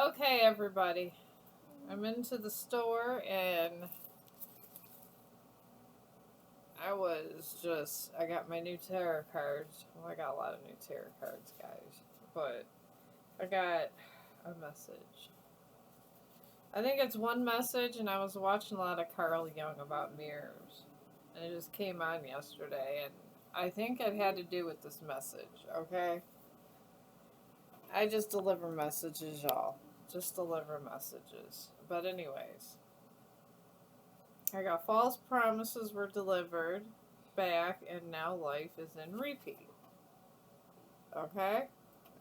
Okay, everybody. I'm into the store and I got my new tarot cards. Well, I got a lot of new tarot cards, guys. But I got a message. I think it's one message, and I was watching a lot of Carl Jung about mirrors. And it just came on yesterday, and I think it had to do with this message, okay? I just deliver messages, y'all. Just deliver messages. But, anyways. I got false promises were delivered back, and now life is in repeat. Okay?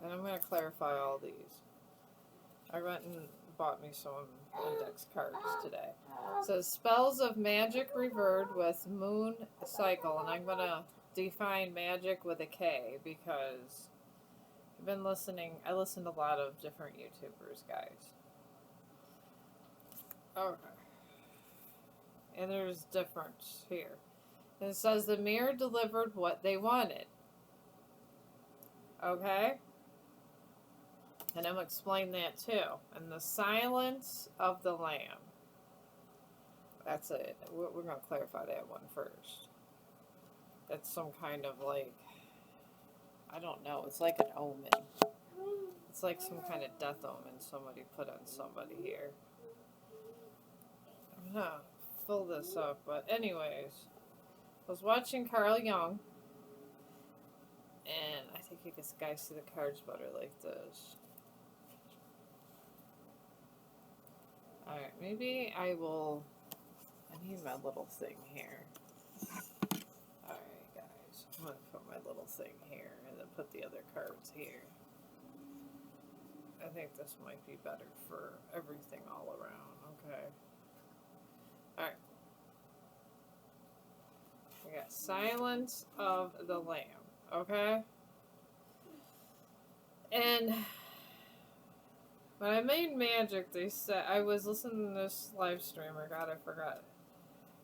And I'm going to clarify all these. I went and bought me some index cards today. It says spells of magic revert with moon cycle, and I'm going to define magic with a K because I've been listening. I listen to a lot of different YouTubers, guys. Okay. And there's difference here. And it says the mirror delivered what they wanted. Okay? And I'm going to explain that too. And the silence of the lamb. That's it. We're going to clarify that one first. That's some kind of like, I don't know. It's like an omen. It's like some kind of death omen somebody put on somebody here. I'm going to fill this up. But anyways, I was watching Carl Jung. And I think you guys see the cards better like this. Alright, maybe I need my little thing here. Alright, guys. I'm going to put my little thing here and then put the other cards here. I think this might be better for everything all around. Okay. Alright. I got Silence of the Lamb. Okay? And when I made magic, they said, I was listening to this live streamer. God, I forgot.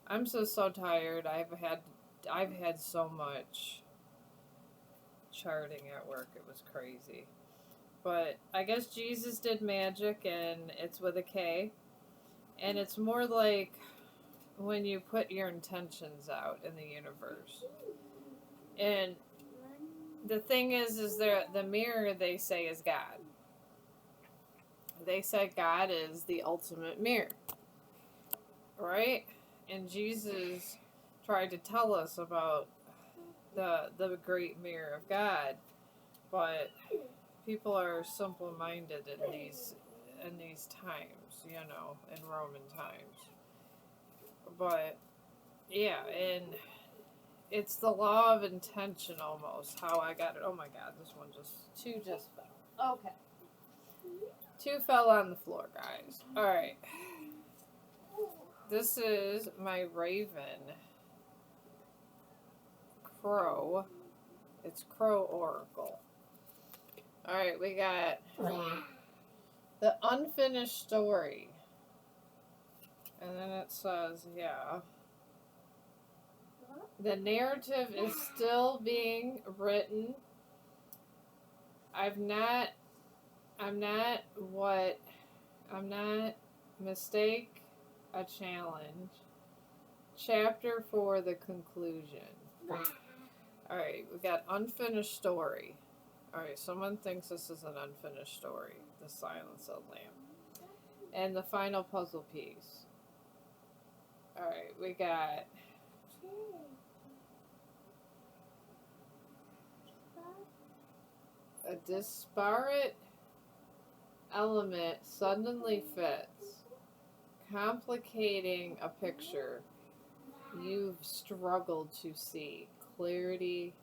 I'm so tired. I've had so much charting at work. It was crazy. But I guess Jesus did magic, and it's with a K. And it's more like when you put your intentions out in the universe. And the thing is the mirror they say is God. They said God is the ultimate mirror. Right? And Jesus tried to tell us about the great mirror of God, but people are simple-minded in these times, in Roman times. But yeah, and it's the law of intention almost. How I got it. Oh my God, two just fell. Okay, two fell on the floor, guys. All right. This is my Raven Crow. It's Crow Oracle. Alright, we got the unfinished story. And then it says, yeah. The narrative is still being written. I'm not mistake a challenge. Chapter 4, the conclusion. Alright, we got unfinished story. Alright, someone thinks this is an unfinished story. The Silence of the Lamb. And the final puzzle piece. Alright, we got a disparate element suddenly fits, complicating a picture you've struggled to see. Clarity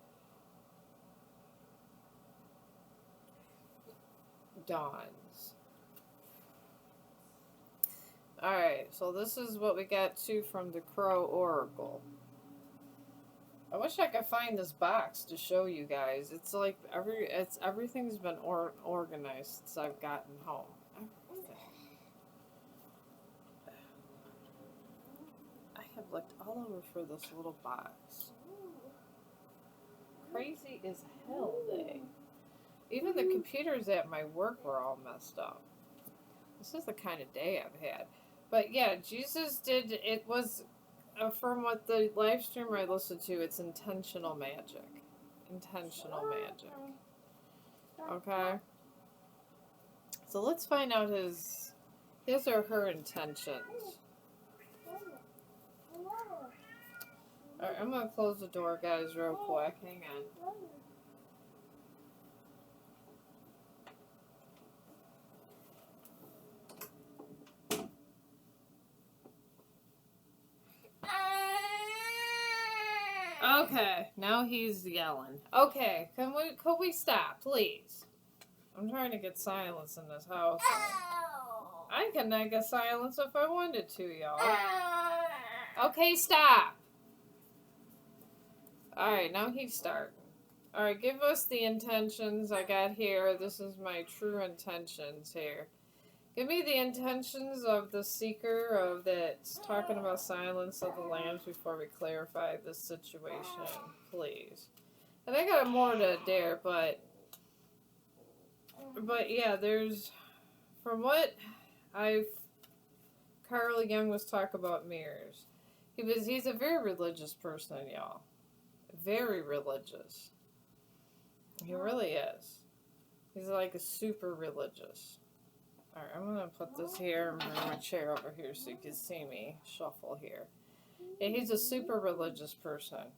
dawns. Alright, so this is what we got too from the Crow Oracle. I wish I could find this box to show you guys. It's like everything's been organized since I've gotten home. I have looked all over for this little box. Crazy as hell day. Even the computers at my work were all messed up. This is the kind of day I've had. But yeah, Jesus did, it was, from what the live streamer I listened to, it's intentional magic. Intentional magic. Okay? So let's find out his or her intentions. Alright, I'm gonna close the door, guys, real quick. Hang on. Okay, now he's yelling. Okay, could we stop, please? I'm trying to get silence in this house. I can get silence if I wanted to, y'all. Okay, stop. Alright, now he's starting. Alright, give us the intentions I got here. This is my true intentions here. Give me the intentions of the seeker that's talking about Silence of the Lambs before we clarify this situation, please. And I got more to dare, but yeah, there's, from what Carl Jung was talking about mirrors. He's a very religious person, y'all. Very religious. He really is. He's like a super religious. Alright, I'm gonna put this here and bring my chair over here so you can see me shuffle here. Yeah, he's a super religious person.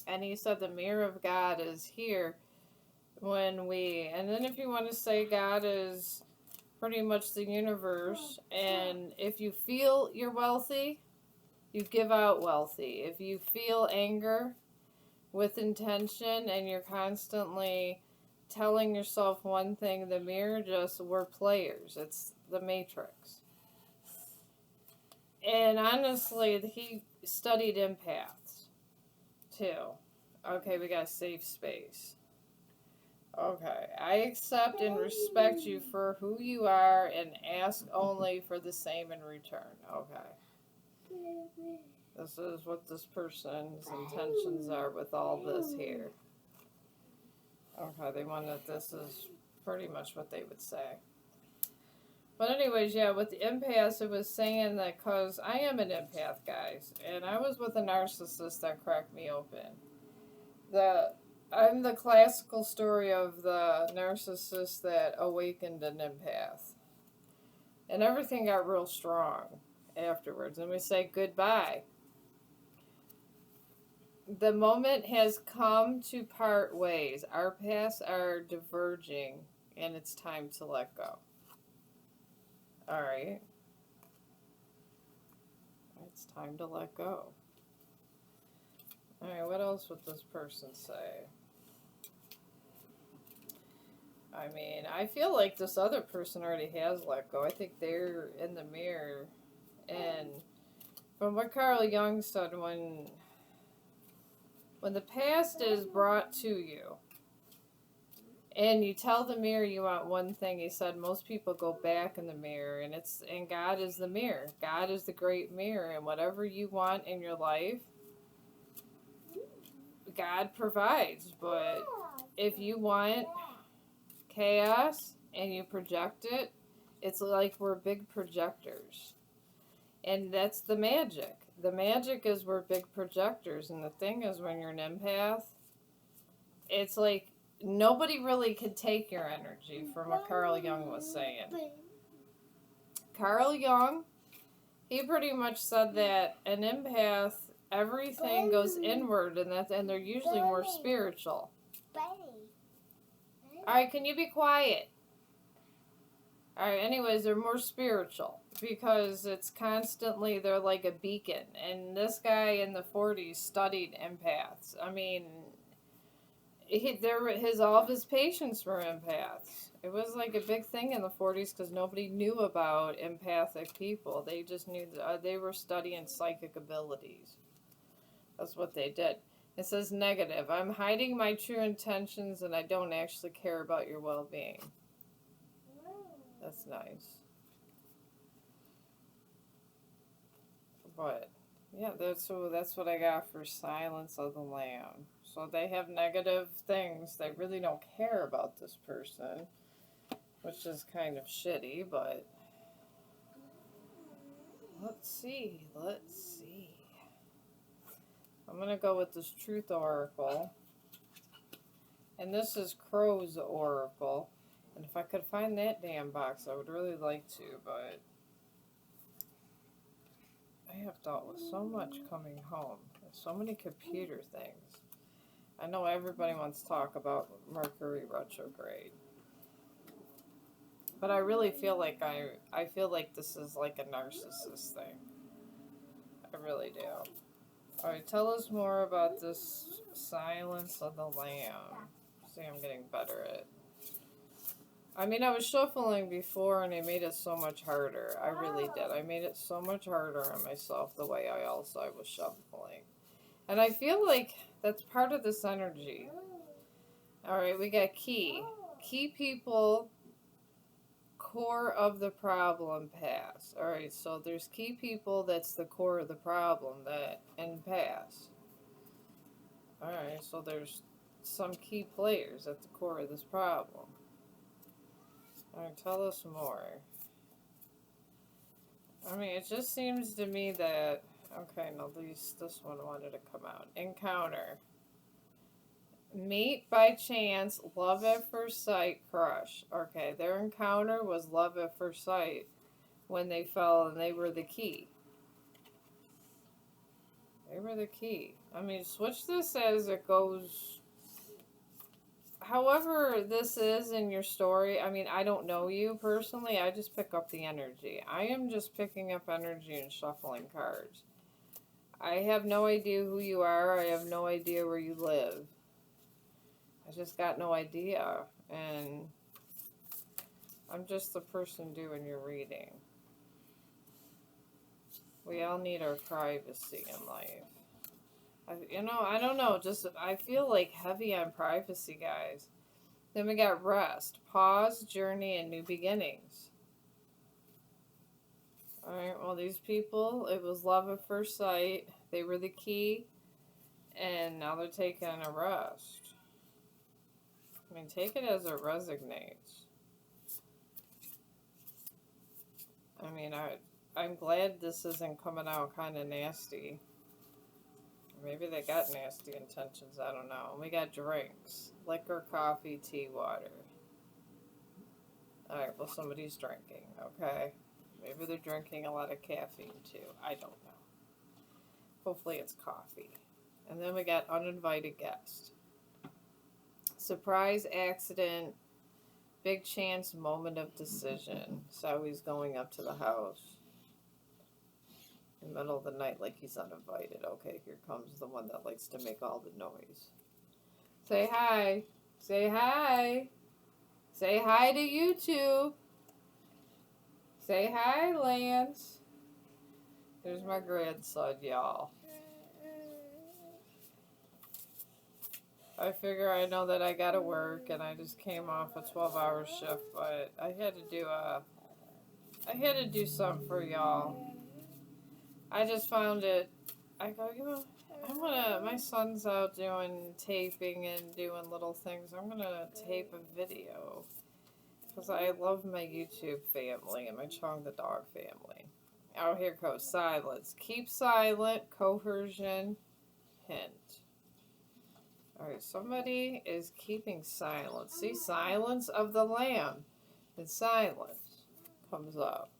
And he said the mirror of God is here when we, and then if you want to say God is pretty much the universe, and if you feel you're wealthy, you give out wealthy. If you feel anger with intention and you're constantly telling yourself one thing, the mirror just, we're players. It's the Matrix. And honestly, he studied empaths too. Okay, we got safe space. Okay, I accept and respect you for who you are and ask only for the same in return. Okay. This is what this person's intentions are with all this here. Okay, they wanted, this is pretty much what they would say. But anyways, yeah, with the empaths, it was saying that, because I am an empath, guys, and I was with a narcissist that cracked me open. I'm the classical story of the narcissist that awakened an empath. And everything got real strong afterwards, and we say goodbye. The moment has come to part ways. Our paths are diverging, and it's time to let go. Alright. It's time to let go. Alright, what else would this person say? I mean, I feel like this other person already has let go. I think they're in the mirror. And from what Carl Jung said, when the past is brought to you, and you tell the mirror you want one thing, he said most people go back in the mirror, and God is the mirror. God is the great mirror, and whatever you want in your life, God provides. But if you want chaos and you project it, it's like we're big projectors. And that's the magic. The magic is we're big projectors. And the thing is, when you're an empath, it's like nobody really can take your energy, from what Carl Jung was saying. Carl Jung, he pretty much said that an empath, everything goes inward, and they're usually more spiritual. Alright, can you be quiet? Alright, anyways, they're more spiritual because it's constantly, they're like a beacon. And this guy in the 40s studied empaths. I mean, all of his patients were empaths. It was like a big thing in the 40s because nobody knew about empathic people. They just knew they were studying psychic abilities. That's what they did. It says negative. I'm hiding my true intentions and I don't actually care about your well-being. That's nice. But yeah, that's what I got for Silence of the Lamb. So they have negative things. They really don't care about this person. which is kind of shitty, but let's see. I'm going to go with this Truth Oracle. And this is Crow's Oracle. And if I could find that damn box, I would really like to, but I have dealt with so much coming home. There's so many computer things. I know everybody wants to talk about Mercury retrograde. But I really feel like I feel like this is like a narcissist thing. I really do. Alright, tell us more about this Silence of the Lamb. See, I'm getting better at. I mean, I was shuffling before and I made it so much harder. I really did. I made it so much harder on myself the way I was shuffling. And I feel like that's part of this energy. Alright, we got key. Key people, core of the problem, pass. Alright, so there's key people that's the core of the problem, that, and pass. Alright, so there's some key players at the core of this problem. Alright, tell us more. I mean, it just seems to me that... Okay, no, this one wanted to come out. Encounter. Meet by chance, love at first sight, crush. Okay, their encounter was love at first sight when they fell and they were the key. They were the key. I mean, switch this as it goes... However this is in your story, I mean, I don't know you personally. I just pick up the energy. I am just picking up energy and shuffling cards. I have no idea who you are. I have no idea where you live. I just got no idea. And I'm just the person doing your reading. We all need our privacy in life. I don't know. Just I feel like heavy on privacy, guys. Then we got rest, pause, journey, and new beginnings. Alright, well, these people, it was love at first sight. They were the key. And now they're taking a rest. I mean, take it as it resonates. I mean, I'm glad this isn't coming out kind of nasty. Maybe they got nasty intentions, I don't know. We got drinks. Liquor, coffee, tea, water. Alright, well, somebody's drinking, okay? Maybe they're drinking a lot of caffeine, too. I don't know. Hopefully it's coffee. And then we got uninvited guest. Surprise accident. Big chance moment of decision. So he's going up to the house in the middle of the night like he's uninvited. Okay, here comes the one that likes to make all the noise. Say hi. Say hi. Say hi to YouTube. Say hi, Lance. There's my grandson, y'all. I figure I know that I gotta work and I just came off a 12-hour shift, but I had to do something for y'all. I just found it. I go, my son's out doing taping and doing little things. I'm gonna tape a video. Because I love my YouTube family and my Chong the dog family. Oh, here goes silence. Keep silent, coercion, hint. Alright, somebody is keeping silence. See, silence of the lamb. And silence comes up.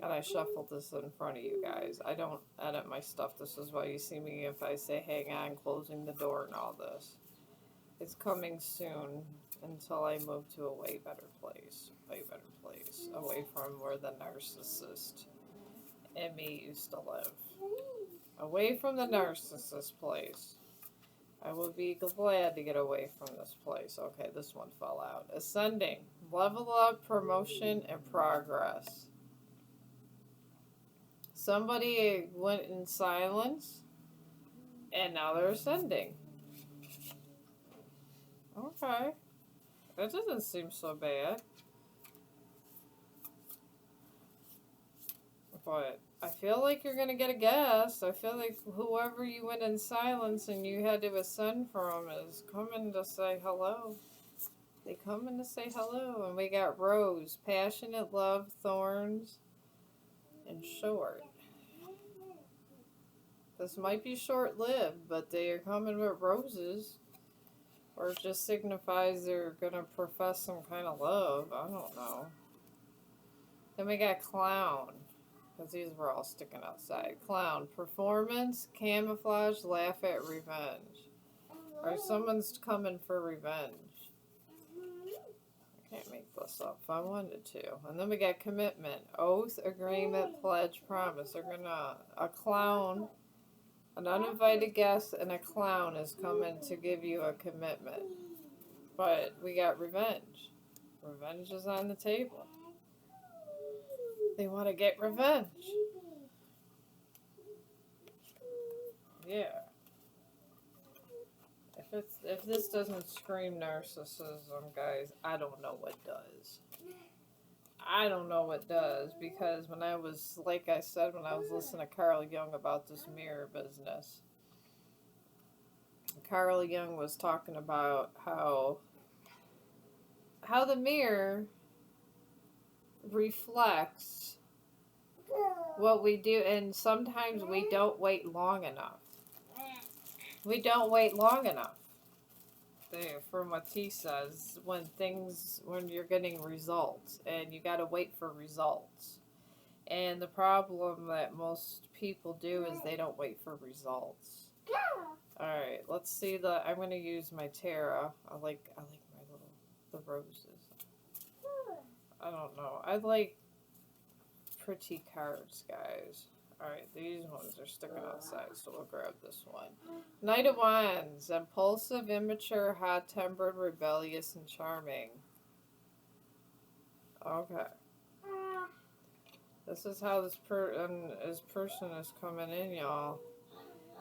And I shuffled this in front of you guys. I don't edit my stuff. This is why you see me if I say hang on, closing the door and all this. It's coming soon until I move to a way better place. Way better place. Away from where the narcissist and me used to live. Away from the narcissist place. I would be glad to get away from this place. Okay, this one fell out. Ascending. Level up, promotion, and progress. Somebody went in silence, and now they're ascending. Okay. That doesn't seem so bad. But I feel like you're going to get a guest. I feel like whoever you went in silence and you had to ascend from is coming to say hello. They come in to say hello. And we got Rose, passionate love, thorns, and short. This might be short-lived, but they are coming with roses. Or it just signifies they're going to profess some kind of love. I don't know. Then we got clown. Because these were all sticking outside. Clown, performance, camouflage, laugh at revenge. Or someone's coming for revenge. I can't make this up if I wanted to. And then we got commitment, oath, agreement, pledge, promise. They're gonna, a clown, an uninvited guest, and a clown is coming to give you a commitment. But we got revenge. Revenge is on the table. They want to get revenge. Yeah. If this doesn't scream narcissism, guys, I don't know what does. I don't know what does, because when I was, like I said, when I was listening to Carl Jung about this mirror business, Carl Jung was talking about how the mirror reflects what we do, and sometimes we don't wait long enough. We don't wait long enough. From what he says, when you're getting results, and you got to wait for results. And the problem that most people do is they don't wait for results. Alright, let's see I'm going to use my Tara. I like my the roses. I don't know. I like pretty cards, guys. Alright, these ones are sticking outside, so we'll grab this one. Knight of Wands. Impulsive, immature, hot-tempered, rebellious, and charming. Okay. This is how this person is coming in, y'all.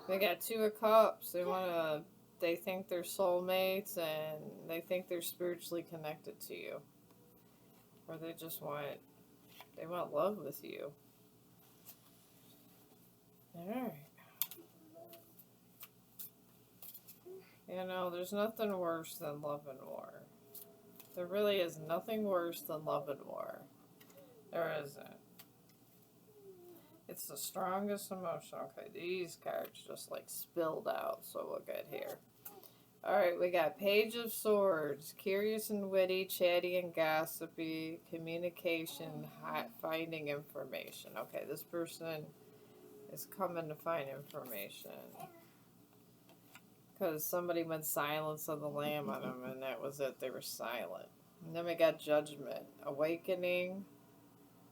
They got Two of Cups. They think they're soulmates, and they think they're spiritually connected to you. Or they just want love with you. Alright. You know, there's nothing worse than love and war. There really is nothing worse than love and war. There isn't. It's the strongest emotion. Okay, these cards just like spilled out, so we'll get here. Alright, we got Page of Swords. Curious and witty, chatty and gossipy, communication, finding information. Okay, this person is coming to find information. Because somebody went Silence of the Lamb on them, and that was it. They were silent. And then we got Judgment. Awakening,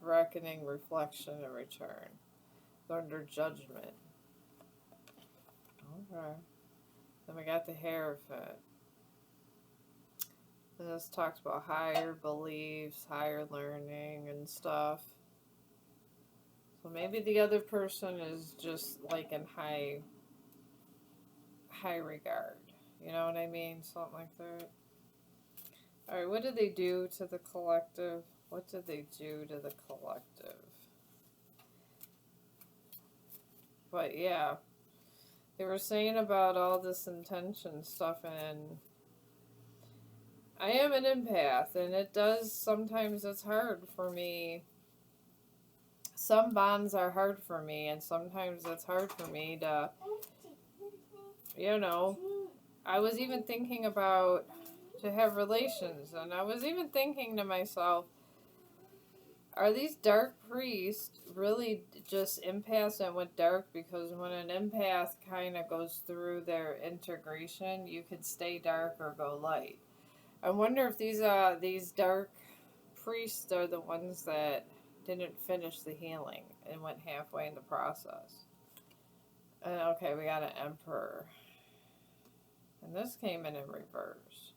reckoning, reflection, and return. They're under judgment. Okay. Then we got the Hierophant. And this talks about higher beliefs, higher learning, and stuff. So maybe the other person is just like in high regard. You know what I mean? Something like that. Alright, what did they do to the collective? What did they do to the collective? But yeah, they were saying about all this intention stuff, and I am an empath, and sometimes it's hard for me. Some bonds are hard for me, and sometimes it's hard for me to, you know, I was even thinking about to have relations, and I was even thinking to myself, are these dark priests really just empaths and went dark? Because when an empath kind of goes through their integration, you could stay dark or go light. I wonder if these dark priests are the ones that didn't finish the healing and went halfway in the process. And okay, we got an Emperor. And this came in reverse.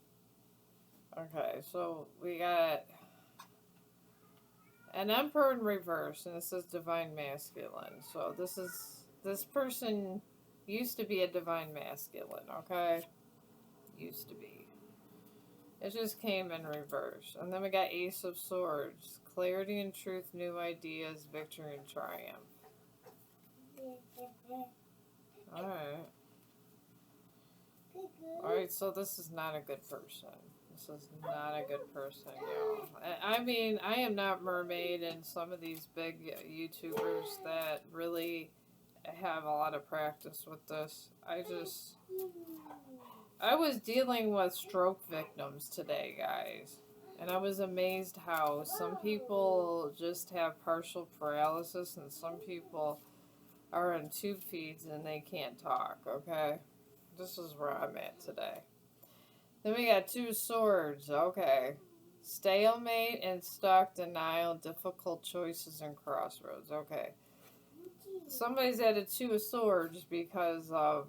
Okay, so we got an Emperor in reverse, and this is Divine Masculine. So this person used to be a Divine Masculine, okay? Used to be. It just came in reverse. And then we got Ace of Swords. Clarity and truth, new ideas, victory and triumph. Alright. Alright, so this is not a good person. This is not a good person, y'all. I mean, I am not Mermaid and some of these big YouTubers that really have a lot of practice with this. I was dealing with stroke victims today, guys. And I was amazed how some people just have partial paralysis and some people are in tube feeds and they can't talk, okay? This is where I'm at today. Then we got 2 swords, okay. Stalemate and stuck, denial, difficult choices and crossroads, okay. Somebody's at a 2 of swords because of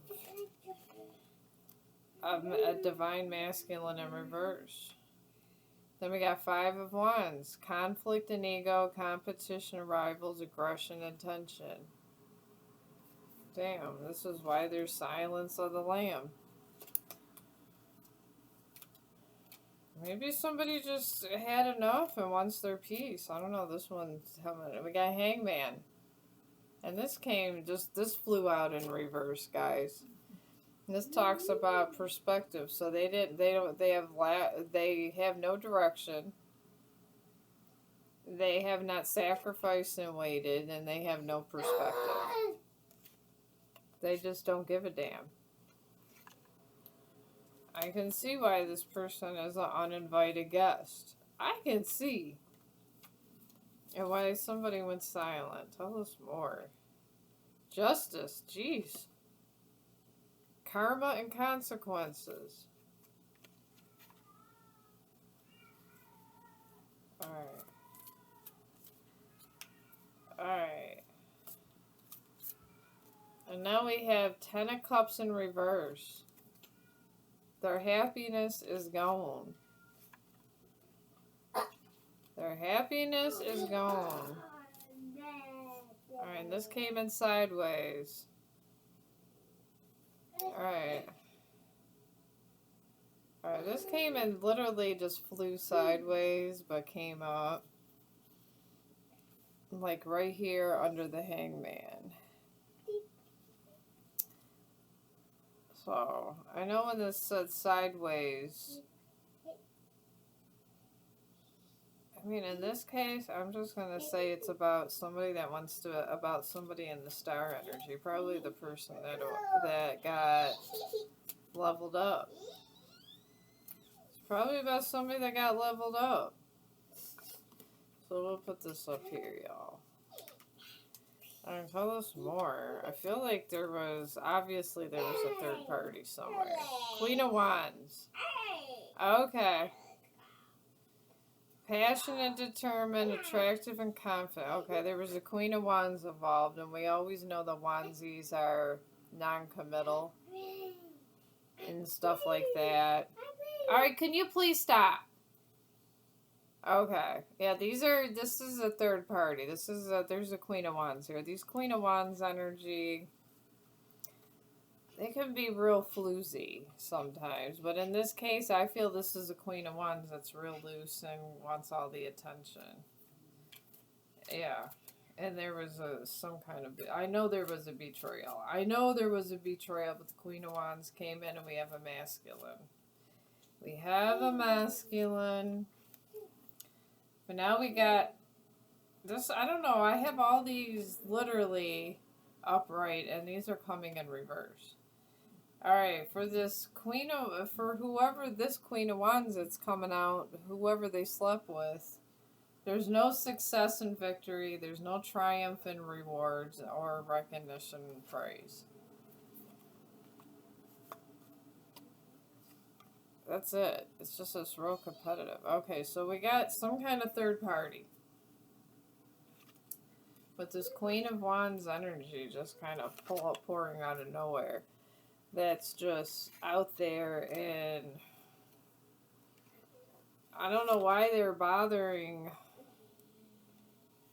a divine masculine in reverse. Then we got 5 of wands, conflict and ego, competition, rivals, aggression, and tension. Damn, this is why there's silence of the lamb. Maybe somebody just had enough and wants their peace. I don't know, this one's coming. We got hangman. And this flew out in reverse, guys. And this talks about perspective. So they have no direction. They have not sacrificed and waited, and they have no perspective. They just don't give a damn. I can see why this person is an uninvited guest. I can see. And why somebody went silent. Tell us more. Justice, jeez. Karma and consequences. Alright. Alright. And now we have 10 of Cups in reverse. Their happiness is gone. Their happiness is gone. Alright, this came in sideways. Alright. Alright, this came in literally just flew sideways, but came up. Like right here under the hangman. So, I know when this said sideways. I mean, in this case, I'm just going to say it's about somebody that wants to, about somebody in the star energy. Probably the person that got leveled up. It's probably about somebody that got leveled up. So we'll put this up here, y'all. Alright, tell us more. I feel like obviously there was a third party somewhere. Queen of Wands. Okay. Passionate, determined, attractive, and confident. Okay, there was a Queen of Wands involved, and we always know the Wandsies are non-committal and stuff like that. Alright, can you please stop? Okay. Yeah, this is a third party. There's a Queen of Wands here. These Queen of Wands energy, they can be real floozy sometimes. But in this case, I feel this is a Queen of Wands that's real loose and wants all the attention. Yeah. And there was I know there was a betrayal. But the Queen of Wands came in and we have a masculine. We have a masculine. But now we got this, I don't know, I have all these literally upright and these are coming in reverse. Alright, for whoever this Queen of Wands that's coming out, whoever they slept with, there's no success and victory, there's no triumph and rewards or recognition and praise. That's it. It's just this real competitive. Okay, so we got some kind of third party. But this Queen of Wands energy just kind of pouring out of nowhere. That's just out there, and I don't know why they're bothering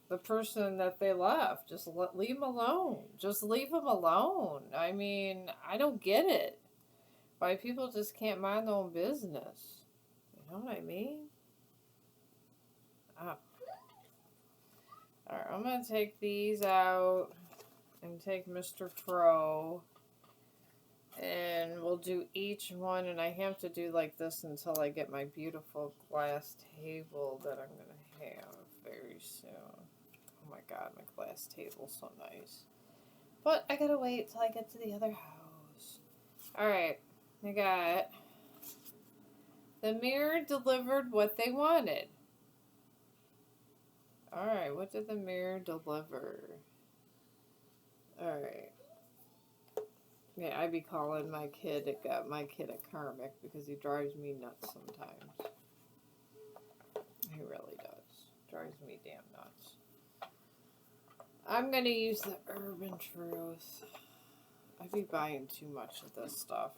the person that they left. Just leave them alone. Just leave them alone. I mean, I don't get it. Why people just can't mind their own business. You know what I mean? Oh. Alright, I'm going to take these out and take Mr. Crow. And we'll do each one, and I have to do like this until I get my beautiful glass table that I'm going to have very soon. Oh my god, my glass table's so nice. But I gotta wait till I get to the other house. Alright, I got... The mirror delivered what they wanted. Alright, what did the mirror deliver? Alright. Yeah, I be calling my kid a karmic because he drives me nuts sometimes. He really does. Drives me damn nuts. I'm gonna use the Urban Truth. I be buying too much of this stuff.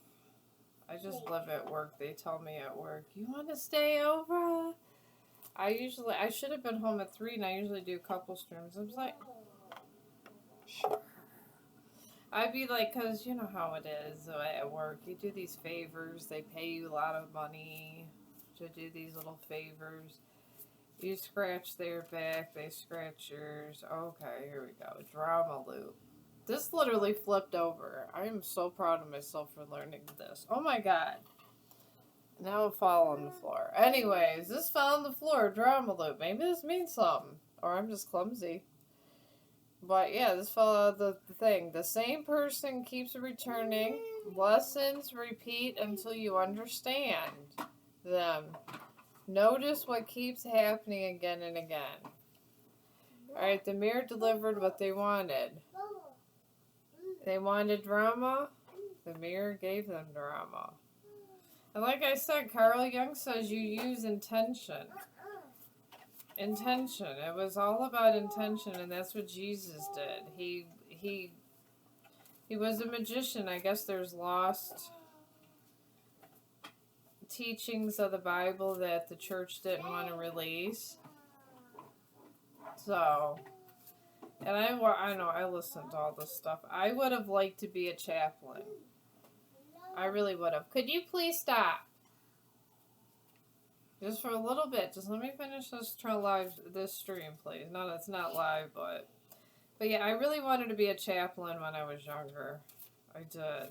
I just live at work. They tell me at work, you want to stay over? I should have been home at 3, and I usually do a couple streams. I was like, sure. I'd be like, because you know how it is at work. You do these favors. They pay you a lot of money to do these little favors. You scratch their back. They scratch yours. Okay, here we go. Drama loop. This literally flipped over. I am so proud of myself for learning this. Oh my god. Now it fell on the floor. Anyways, this fell on the floor. Drama loop. Maybe this means something. Or I'm just clumsy. But yeah, this fell out of the thing. The same person keeps returning. Lessons repeat until you understand them. Notice what keeps happening again and again. Alright, the mirror delivered what they wanted. They wanted drama. The mirror gave them drama. And like I said, Carl Jung says you use intention. Intention. It was all about intention, and that's what Jesus did. He was a magician. I guess there's lost teachings of the Bible that the church didn't want to release. So, and I know I listened to all this stuff. I would have liked to be a chaplain. I really would have. Could you please stop? Just for a little bit. Just let me finish this stream, please. No, it's not live, but yeah, I really wanted to be a chaplain when I was younger. I did.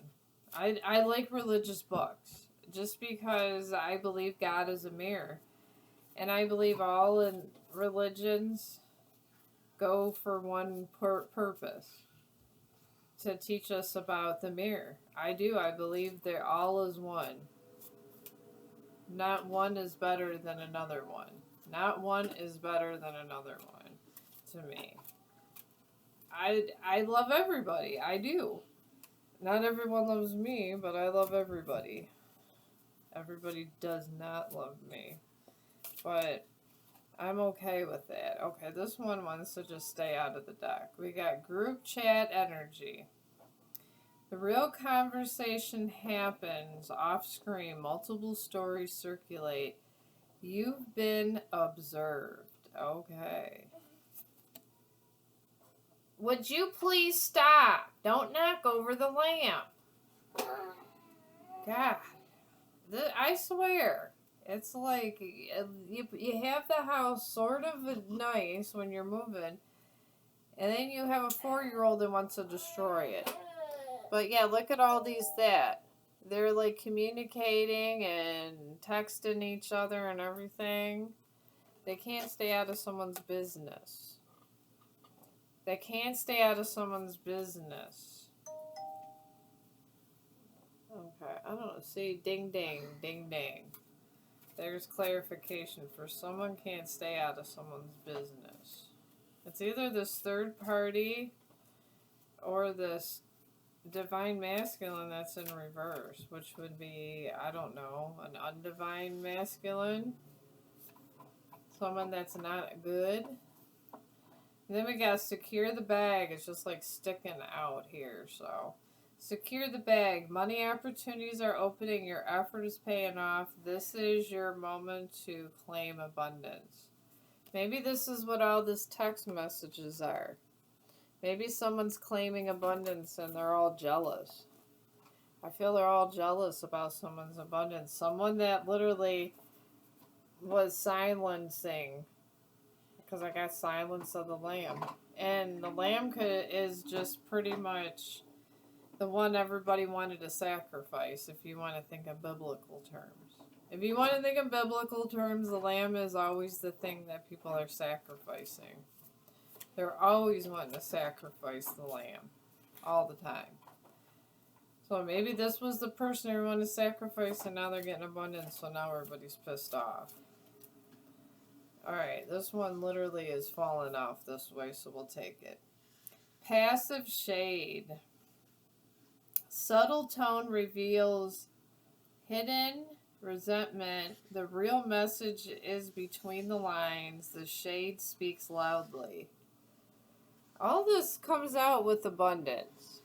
I like religious books just because I believe God is a mirror, and I believe all in religions go for one purpose, to teach us about the mirror. I do. I believe they're all is one. Not one is better than another one. Not one is better than another one, to me. I love everybody. I do. Not everyone loves me, but I love everybody. Everybody does not love me. But I'm okay with that. Okay, this one wants to just stay out of the deck. We got group chat energy. The real conversation happens off screen. Multiple stories circulate. You've been observed. Okay. Would you please stop? Don't knock over the lamp. God. I swear. It's like you have the house sort of nice when you're moving, and then you have a 4-year-old that wants to destroy it. But yeah, look at all these they're like communicating and texting each other and everything. They can't stay out of someone's business. They can't stay out of someone's business. Okay, I don't know. See, ding, ding, ding, ding. There's clarification for someone can't stay out of someone's business. It's either this third party or this divine masculine that's in reverse, which would be, I don't know, an undivine masculine. Someone that's not good. And then we got secure the bag. It's just like sticking out here, so. Secure the bag. Money opportunities are opening. Your effort is paying off. This is your moment to claim abundance. Maybe this is what all these text messages are. Maybe someone's claiming abundance and they're all jealous. I feel they're all jealous about someone's abundance. Someone that literally was silencing. Because I got silence of the lamb. And the lamb is just pretty much The one everybody wanted to sacrifice, if you want to think in biblical terms. If you want to think in biblical terms, the lamb is always the thing that people are sacrificing. They're always wanting to sacrifice the lamb. All the time. So maybe this was the person who wanted to sacrifice and now they're getting abundance, so now everybody's pissed off. Alright, this one literally is falling off this way, so we'll take it. Passive shade. Subtle tone reveals hidden resentment. The real message is between the lines. The shade speaks loudly. All this comes out with abundance.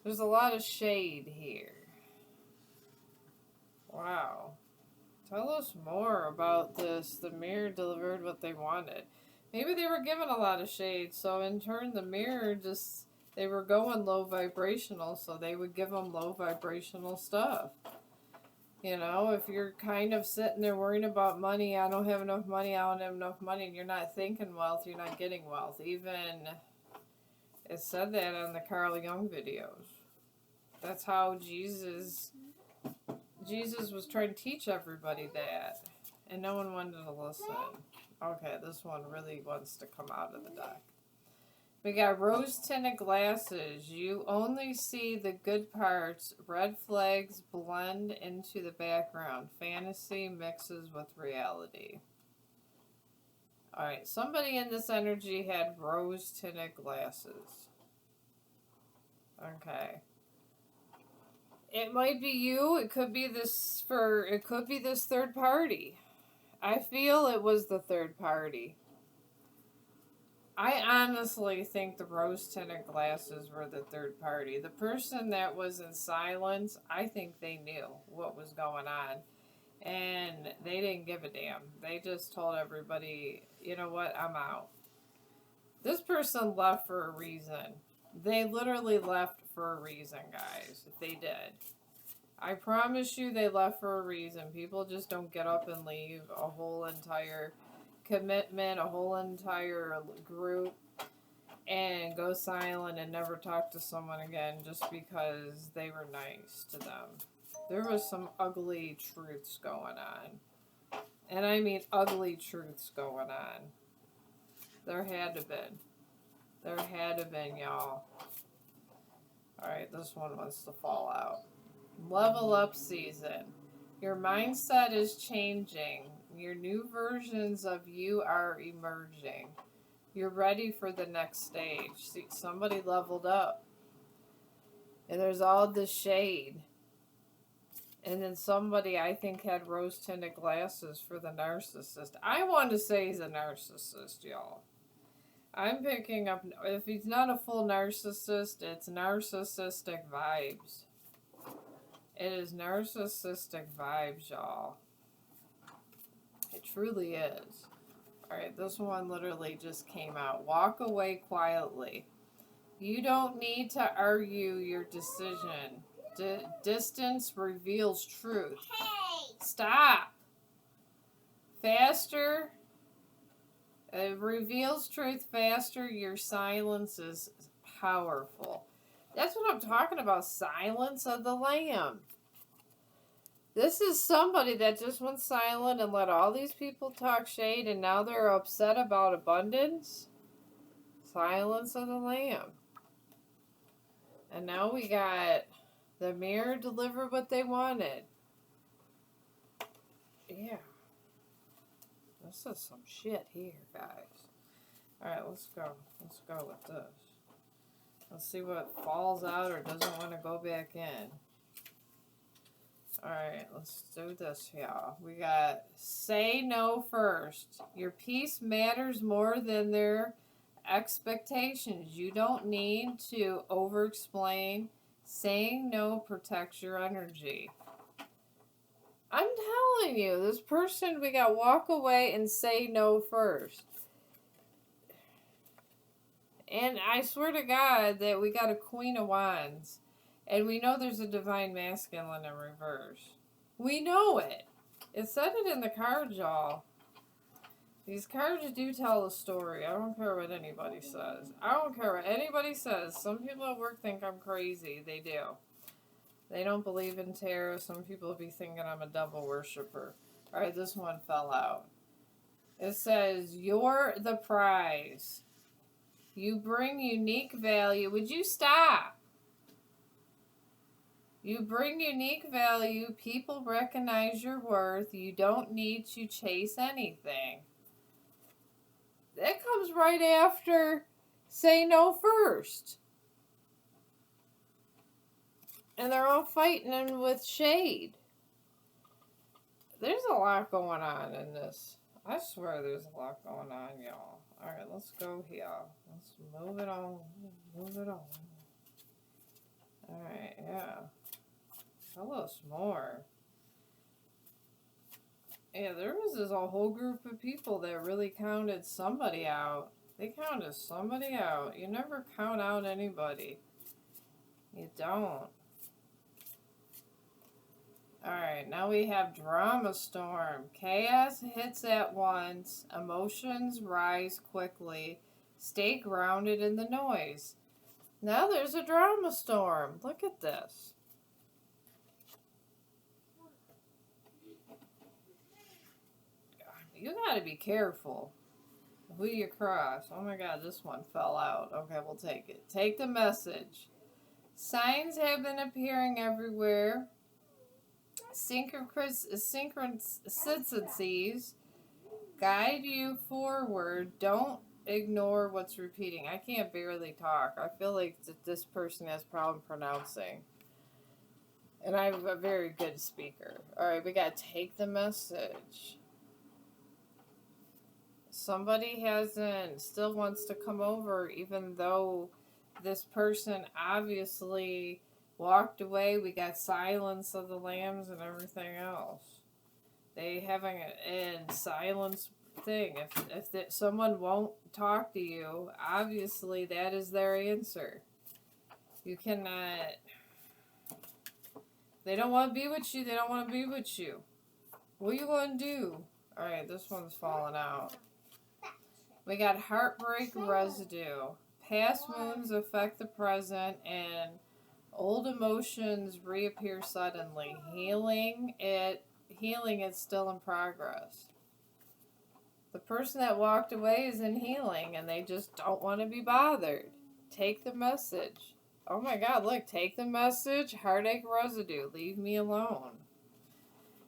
There's a lot of shade here. Wow. Tell us more about this. The mirror delivered what they wanted. Maybe they were given a lot of shade, so in turn the mirror just, they were going low vibrational, so they would give them low vibrational stuff. You know, if you're kind of sitting there worrying about money, I don't have enough money, I don't have enough money, and you're not thinking wealth, you're not getting wealth. Even, it said that on the Carl Jung videos. That's how Jesus was trying to teach everybody that, and no one wanted to listen. Okay, this one really wants to come out of the deck. We got rose-tinted glasses. You only see the good parts. Red flags blend into the background. Fantasy mixes with reality. Alright, somebody in this energy had rose-tinted glasses. Okay. It might be you. It could be this third party. I feel it was the third party. I honestly think the rose-tinted glasses were the third party. The person that was in silence, I think they knew what was going on. And they didn't give a damn. They just told everybody, you know what, I'm out. This person left for a reason. They literally left for a reason, guys. They did. I promise you they left for a reason. People just don't get up and leave a whole entire commitment, a whole entire group, and go silent and never talk to someone again just because they were nice to them. There was some ugly truths going on. And I mean ugly truths going on. There had to been. There had to been, y'all. Alright, this one wants to fall out. Level up season. Your mindset is changing. Your new versions of you are emerging. You're ready for the next stage. See, somebody leveled up. And there's all this shade. And then somebody, I think, had rose-tinted glasses for the narcissist. I want to say he's a narcissist, y'all. I'm picking up, if he's not a full narcissist, it's narcissistic vibes. It is narcissistic vibes, y'all. It truly is. Alright, this one literally just came out. Walk away quietly. You don't need to argue your decision. Distance reveals truth. Stop! Faster. It reveals truth faster. Your silence is powerful. That's what I'm talking about. Silence of the Lamb. This is somebody that just went silent and let all these people talk shade, and now they're upset about abundance. Silence of the Lamb. And now we got the mirror delivered what they wanted. Yeah. This is some shit here, guys. Alright, let's go. Let's go with this. Let's see what falls out or doesn't want to go back in. Alright, let's do this, y'all. We got say no first. Your peace matters more than their expectations. You don't need to over-explain. Saying no protects your energy. I'm telling you, this person, we got walk away and say no first. And I swear to God that we got a Queen of Wands. And we know there's a Divine Masculine in reverse. We know it. It said it in the card, y'all. These cards do tell a story. I don't care what anybody says. I don't care what anybody says. Some people at work think I'm crazy. They do. They don't believe in tarot. Some people be thinking I'm a devil worshiper. Alright, this one fell out. It says, you're the prize. You bring unique value. Would you stop? You bring unique value. People recognize your worth. You don't need to chase anything. That comes right after say no first. And they're all fighting with shade. There's a lot going on in this. I swear there's a lot going on, y'all. Alright, let's go here. Let's move it on. Move it on. Alright, yeah. Tell us more. Yeah, there was this a whole group of people that really counted somebody out. They counted somebody out. You never count out anybody. You don't. Alright, now we have Drama Storm. Chaos hits at once. Emotions rise quickly. Stay grounded in the noise. Now there's a drama storm. Look at this. You gotta be careful who you cross. Oh my god, this one fell out. Okay, we'll take it. Take the message. Signs have been appearing everywhere. Synchronicities guide you forward. Don't ignore what's repeating. I can't barely talk. I feel like this person has problem pronouncing. And I'm a very good speaker. Alright, we gotta take the message. Somebody still wants to come over, even though this person obviously walked away. We got Silence of the Lambs and everything else. They having an silence thing. If someone won't talk to you, obviously that is their answer. You cannot. They don't want to be with you. They don't want to be with you. What are you going to do? Alright, this one's falling out. We got Heartbreak Residue. Past wounds affect the present, and old emotions reappear suddenly. Healing is still in progress. The person that walked away is in healing, and they just don't want to be bothered. Take the message. Oh my god, look, take the message. Heartache Residue. Leave me alone.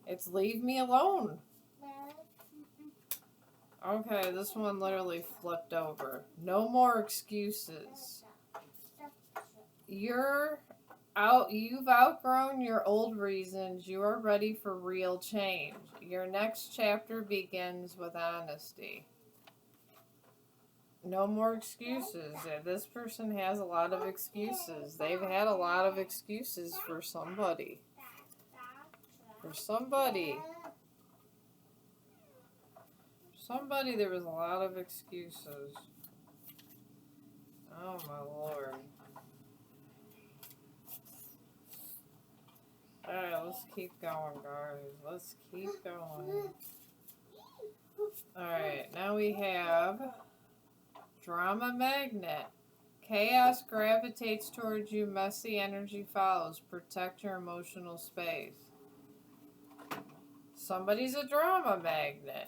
It's leave me alone. Okay, this one literally flipped over. No more excuses. You've outgrown your old reasons. You are ready for real change. Your next chapter begins with honesty. No more excuses. This person has a lot of excuses. They've had a lot of excuses for somebody. Somebody, there was a lot of excuses. Oh my lord. Alright, let's keep going, guys. Let's keep going. Alright, now we have Drama Magnet. Chaos gravitates towards you. Messy energy follows. Protect your emotional space. Somebody's a drama magnet.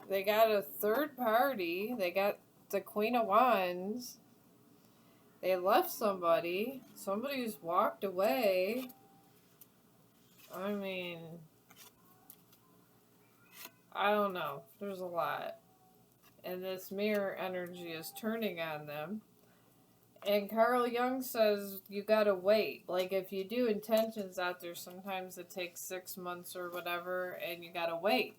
They got a third party. They got the Queen of Wands. They left somebody. Somebody's walked away. I mean, I don't know. There's a lot. And this mirror energy is turning on them. And Carl Jung says you gotta wait. Like, if you do intentions out there, sometimes it takes 6 months or whatever, and you gotta wait.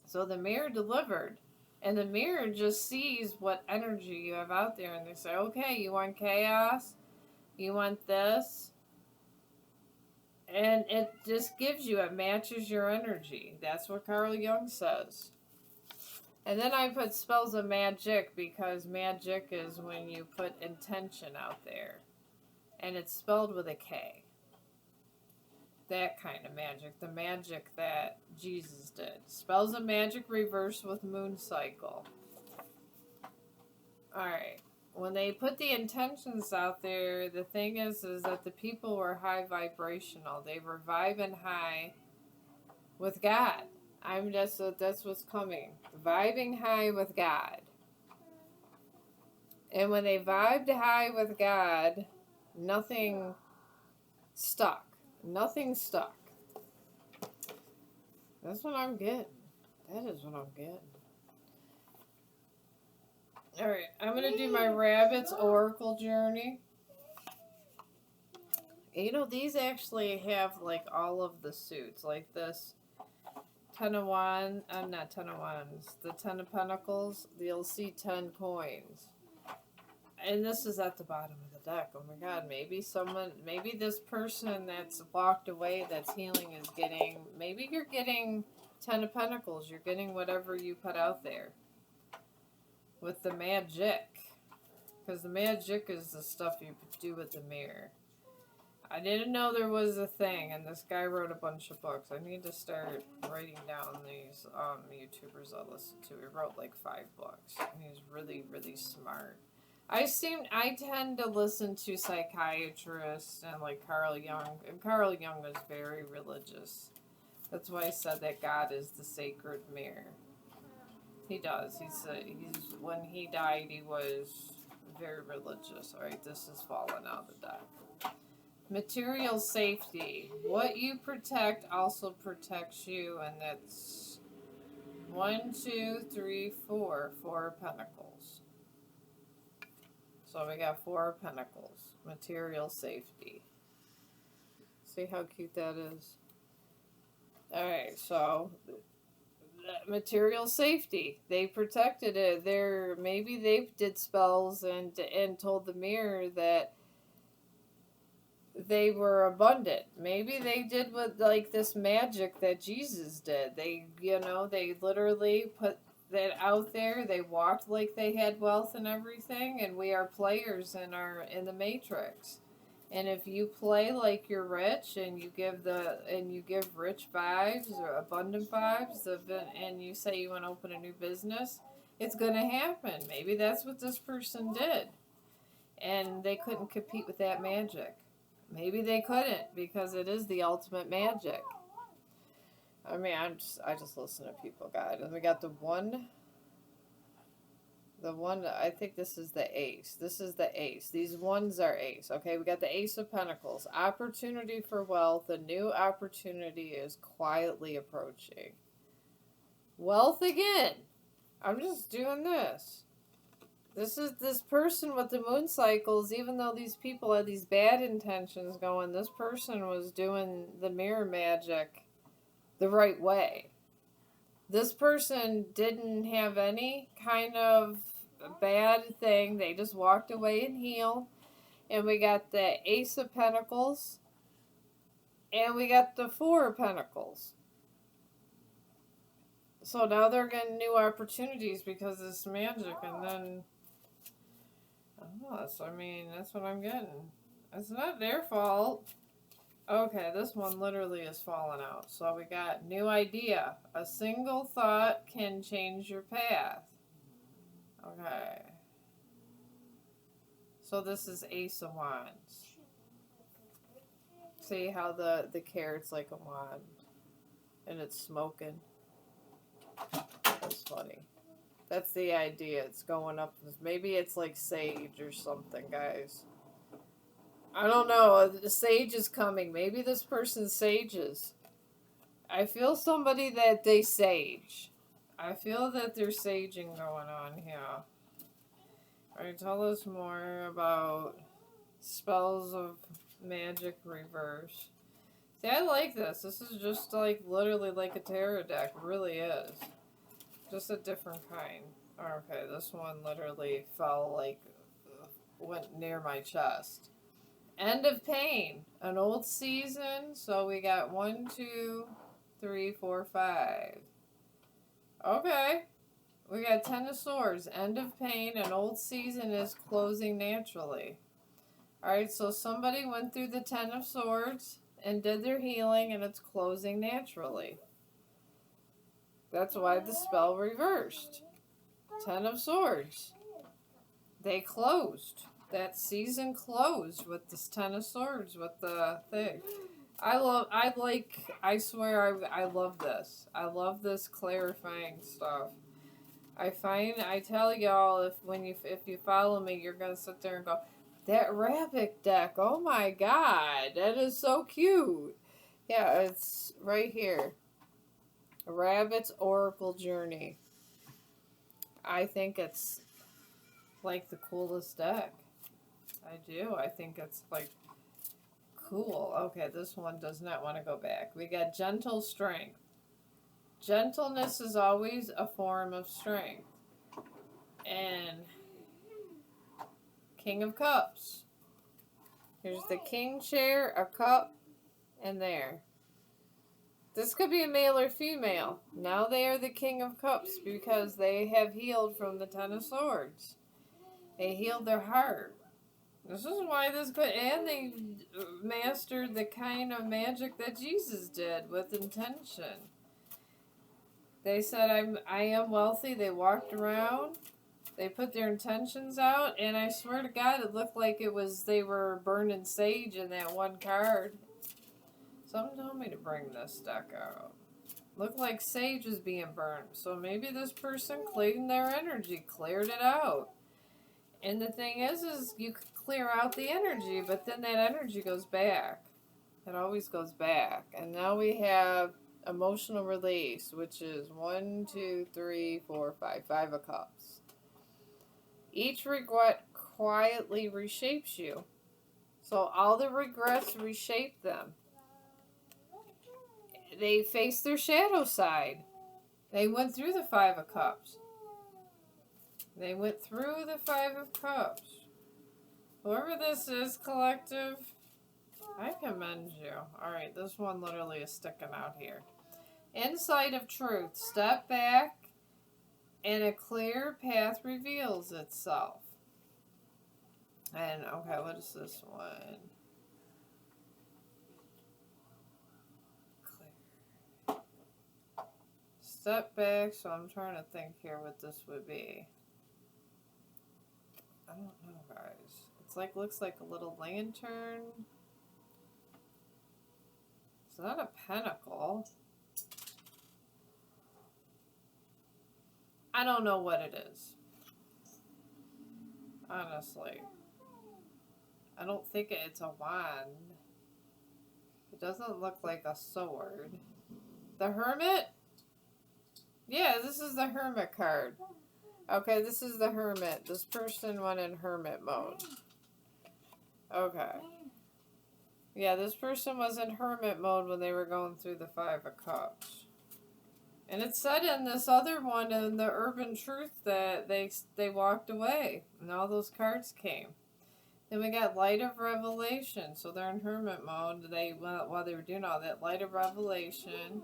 So the mirror delivered. And the mirror just sees what energy you have out there, and they say, okay, you want chaos? You want this? And it just gives you, it matches your energy. That's what Carl Jung says. And then I put spells of magic, because magic is when you put intention out there. And it's spelled with a K. That kind of magic. The magic that Jesus did. Spells of magic reverse with moon cycle. Alright. When they put the intentions out there, the thing is that the people were high vibrational. They were vibing high with God. That's what's coming. Vibing high with God. And when they vibed high with God, nothing stuck. Nothing stuck. That's what I'm getting. That is what I'm getting. Alright, I'm going to do my Rabbit's Oracle Journey. You know, these actually have, like, all of the suits. Like this Ten of Wands, not Ten of Wands, the Ten of Pentacles. You'll see 10 coins. And this is at the bottom of the deck. Oh my God, maybe this person that's walked away, that's healing, is getting, maybe you're getting 10 of Pentacles. You're getting whatever you put out there. With the magic. Because the magic is the stuff you do with the mirror. I didn't know there was a thing, and this guy wrote a bunch of books. I need to start writing down these YouTubers I listen to. He wrote like 5 books. And he's really, really smart. I tend to listen to psychiatrists and like Carl Jung, and Carl Jung was very religious. That's why I said that God is the sacred mirror. He does. He's when he died, he was very religious. All right, this is falling out of the deck. Material safety. What you protect also protects you, and that's 1, 2, 3, 4. 4 of Pentacles. So we got 4 of Pentacles. Material safety. See how cute that is? Alright, so material safety. They protected it. Maybe they did spells and told the mirror that they were abundant. Maybe they did with like this magic that Jesus did. They literally put that out there. They walked like they had wealth and everything, and we are players in the Matrix. And if you play like you're rich and you give rich vibes or abundant vibes, and you say you want to open a new business, it's going to happen. Maybe that's what this person did, and they couldn't compete with that magic. Maybe they couldn't, because it is the ultimate magic. I mean, I just listen to people, guys. And we got the one, I think this is the ace. This is the ace. These ones are ace. Okay, we got the Ace of Pentacles. Opportunity for wealth. A new opportunity is quietly approaching. Wealth again. I'm just doing this. This is this person with the moon cycles. Even though these people had these bad intentions going, this person was doing the mirror magic the right way. This person didn't have any kind of bad thing. They just walked away and healed. And we got the Ace of Pentacles. And we got the 4 of Pentacles. So now they're getting new opportunities because of this magic. And then, I don't know, that's what I'm getting. It's not their fault. Okay, this one literally is falling out. So we got new idea. A single thought can change your path. Okay. So this is Ace of Wands. See how the carrot's like a wand. And it's smoking. That's funny. That's the idea. It's going up. Maybe it's like sage or something, guys. I don't know. The sage is coming. Maybe this person sages. I feel somebody that they sage. I feel that there's saging going on here. Alright, tell us more about spells of magic reverse. See, I like this. This is just like literally like a tarot deck. It really is. Just a different kind. Okay, this one literally fell like, went near my chest. End of pain. An old season. So we got 1, 2, 3, 4, 5. Okay. We got 10 of Swords. End of pain. An old season is closing naturally. Alright, so somebody went through the 10 of Swords. and did their healing, and it's closing naturally. That's why the spell reversed. Ten of Swords. They closed. That season closed with this Ten of Swords, with the thing. I swear I love this. I love this clarifying stuff. I tell y'all, if you follow me, you're gonna sit there and go, that rabbit deck, oh my god, that is so cute. Yeah, it's right here. A Rabbit's Oracle Journey. I think it's like the coolest deck. I do. I think it's like cool. Okay, this one does not want to go back. We got Gentle Strength. Gentleness is always a form of strength. And King of Cups. Here's the king chair, a cup, and there. This could be a male or female. Now they are the King of Cups because they have healed from the Ten of Swords. They healed their heart. This is why this could, and they mastered the kind of magic that Jesus did with intention. They said, I am wealthy. They walked around. They put their intentions out, and I swear to God, it looked like they were burning sage in that one card. Something told me to bring this deck out. Looked like sage was being burned. So maybe this person cleaned their energy, cleared it out. And the thing is you could clear out the energy, but then that energy goes back. It always goes back. And now we have emotional release, which is 1, 2, 3, 4, 5. 5 of Cups. Each regret quietly reshapes you. So all the regrets reshape them. They face their shadow side. They went through the 5 of Cups. They went through the 5 of Cups. Whoever this is, collective, I commend you. Alright, this one literally is sticking out here. Insight of truth. Step back and a clear path reveals itself. And, okay, what is this one? Clear. Step back, so I'm trying to think here what this would be. I don't know, guys. It's like, looks like a little lantern. It's not a pentacle. I don't know what it is. Honestly. I don't think it's a wand. It doesn't look like a sword. The Hermit? Yeah, this is the Hermit card. Okay, this is the Hermit. This person went in Hermit mode. Okay. Yeah, this person was in Hermit mode when they were going through the 5 of Cups. And it said in this other one, in the Urban Truth, that they walked away. And all those cards came. Then we got Light of Revelation. So they're in Hermit mode. While they were doing all that, Light of Revelation.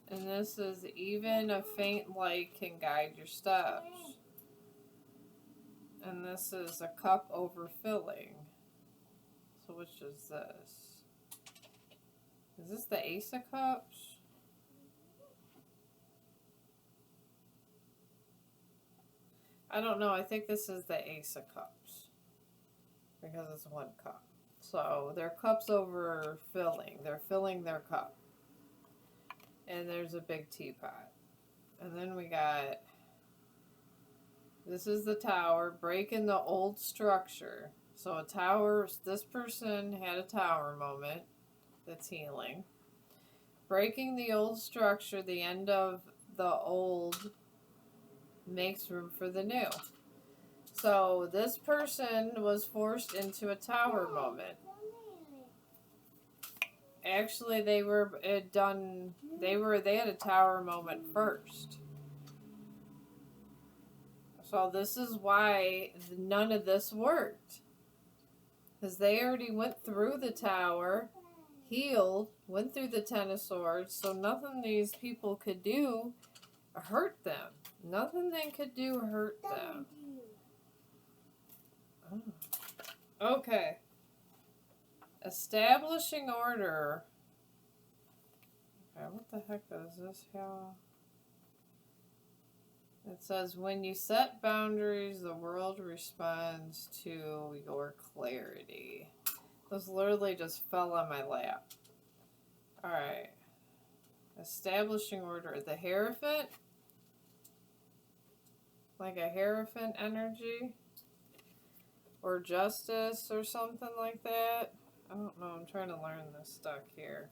And this is even a faint light can guide your steps. And this is a cup overfilling. So which is this? Is this the Ace of Cups? I don't know. I think this is the Ace of Cups. Because it's one cup. So their cup's overfilling. They're filling their cup. And there's a big teapot. And then we got, this is the Tower, breaking the old structure. So a tower, this person had a tower moment that's healing. Breaking the old structure, the end of the old makes room for the new. So this person was forced into a tower moment. Actually, they had a tower moment first. So this is why none of this worked. Because they already went through the tower, healed, went through the Ten of Swords, so nothing these people could do hurt them. Nothing they could do hurt them. Oh. Okay. Establishing order. Okay, what the heck is this? How? It says, when you set boundaries, the world responds to your clarity. This literally just fell on my lap. Alright. Establishing order. The Hierophant? Like a Hierophant energy? Or justice or something like that? I don't know. I'm trying to learn this stuff here.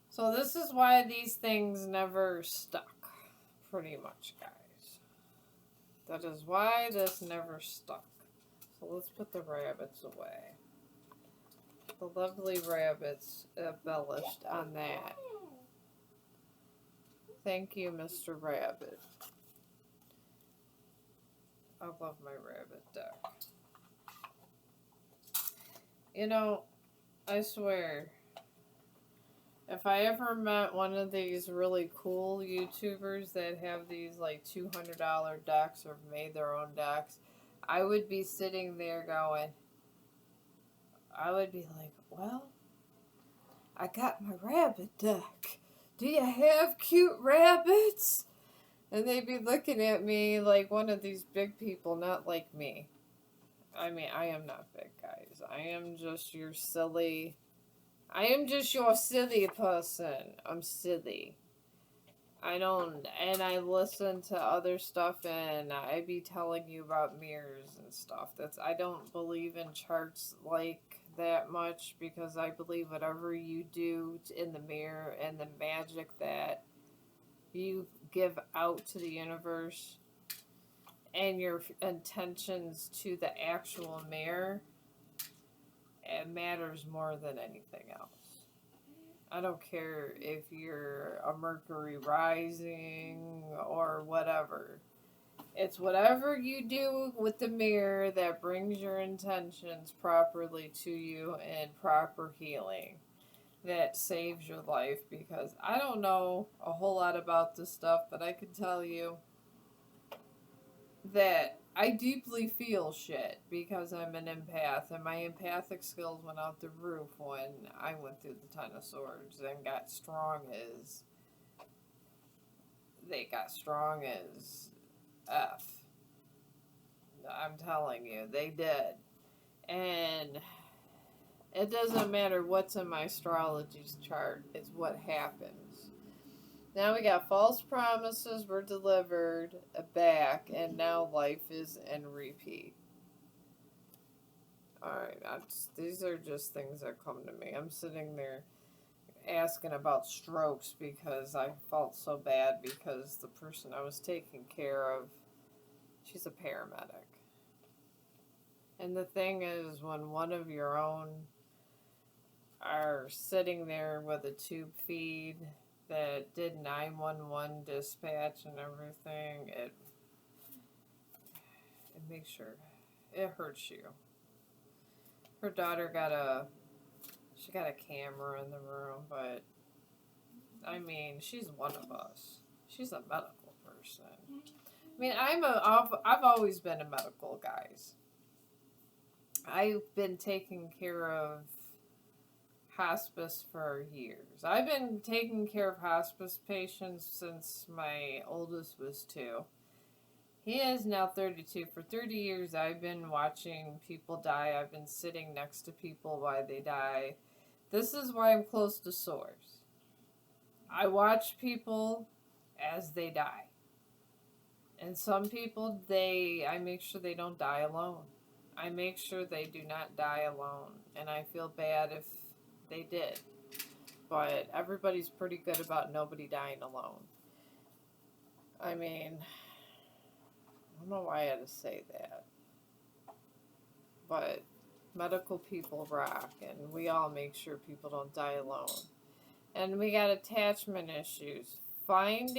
So this is why these things never stuck. Pretty much, guys. That is why this never stuck. So let's put the rabbits away. The lovely rabbits embellished on that. Thank you, Mr. Rabbit. I love my rabbit deck. You know, I swear, if I ever met one of these really cool YouTubers that have these like $200 decks or made their own decks, I would be sitting there going, I would be like, well, I got my rabbit deck. Do you have cute rabbits? And they'd be looking at me like one of these big people, not like me. I mean, I am not big, guys. I am just your silly person. I'm silly. And I listen to other stuff, and I be telling you about mirrors and stuff. I don't believe in charts like that much, because I believe whatever you do in the mirror and the magic that you give out to the universe and your intentions to the actual mirror, it matters more than anything else. I don't care if you're a Mercury rising or whatever. It's whatever you do with the mirror that brings your intentions properly to you and proper healing that saves your life, because I don't know a whole lot about this stuff, but I can tell you that I deeply feel shit because I'm an empath, and my empathic skills went out the roof when I went through the Ten of Swords and got strong as F. I'm telling you, they did. And it doesn't matter what's in my astrology chart, it's what happens. Now we got false promises were delivered back, and now life is in repeat. Alright, these are just things that come to me. I'm sitting there asking about strokes because I felt so bad because the person I was taking care of, she's a paramedic. And the thing is, when one of your own are sitting there with a tube feed that did 911 dispatch and everything, it makes sure it hurts you. Her daughter got a camera in the room, but I mean, she's one of us. She's a medical person. I mean, I've always been a medical, guys. I've been taking care of hospice for years. I've been taking care of hospice patients since my oldest was 2. He is now 32. For 30 years, I've been watching people die. I've been sitting next to people while they die. This is why I'm close to Source. I watch people as they die. And some people, I make sure they don't die alone. I make sure they do not die alone. And I feel bad if they did. But everybody's pretty good about nobody dying alone. I mean, I don't know why I had to say that. But medical people rock, and we all make sure people don't die alone. And we got attachment issues. Is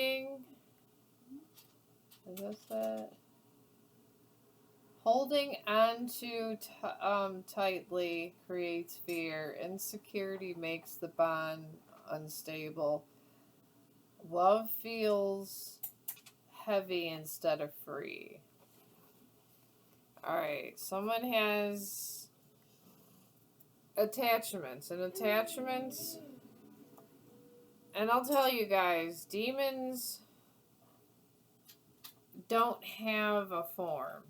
this that? Holding on too tightly creates fear. Insecurity makes the bond unstable. Love feels heavy instead of free. Alright, someone has attachments. And attachments, and I'll tell you guys, demons don't have a form.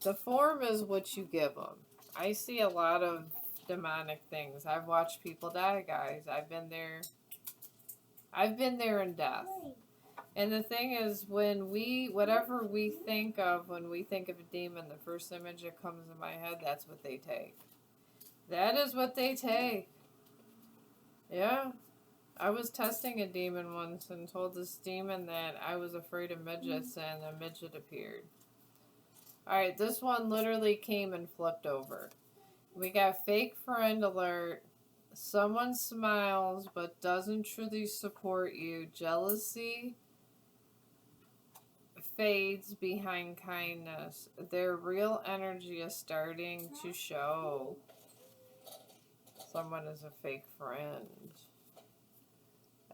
The form is what you give them. I see a lot of demonic things. I've watched people die, guys. I've been there. I've been there in death. And the thing is, whatever we think of when we think of a demon, the first image that comes in my head, that's what they take. That is what they take. Yeah. I was testing a demon once and told this demon that I was afraid of midgets, and a midget appeared. Alright, this one literally came and flipped over. We got fake friend alert. Someone smiles but doesn't truly support you. Jealousy fades behind kindness. Their real energy is starting to show. Someone is a fake friend.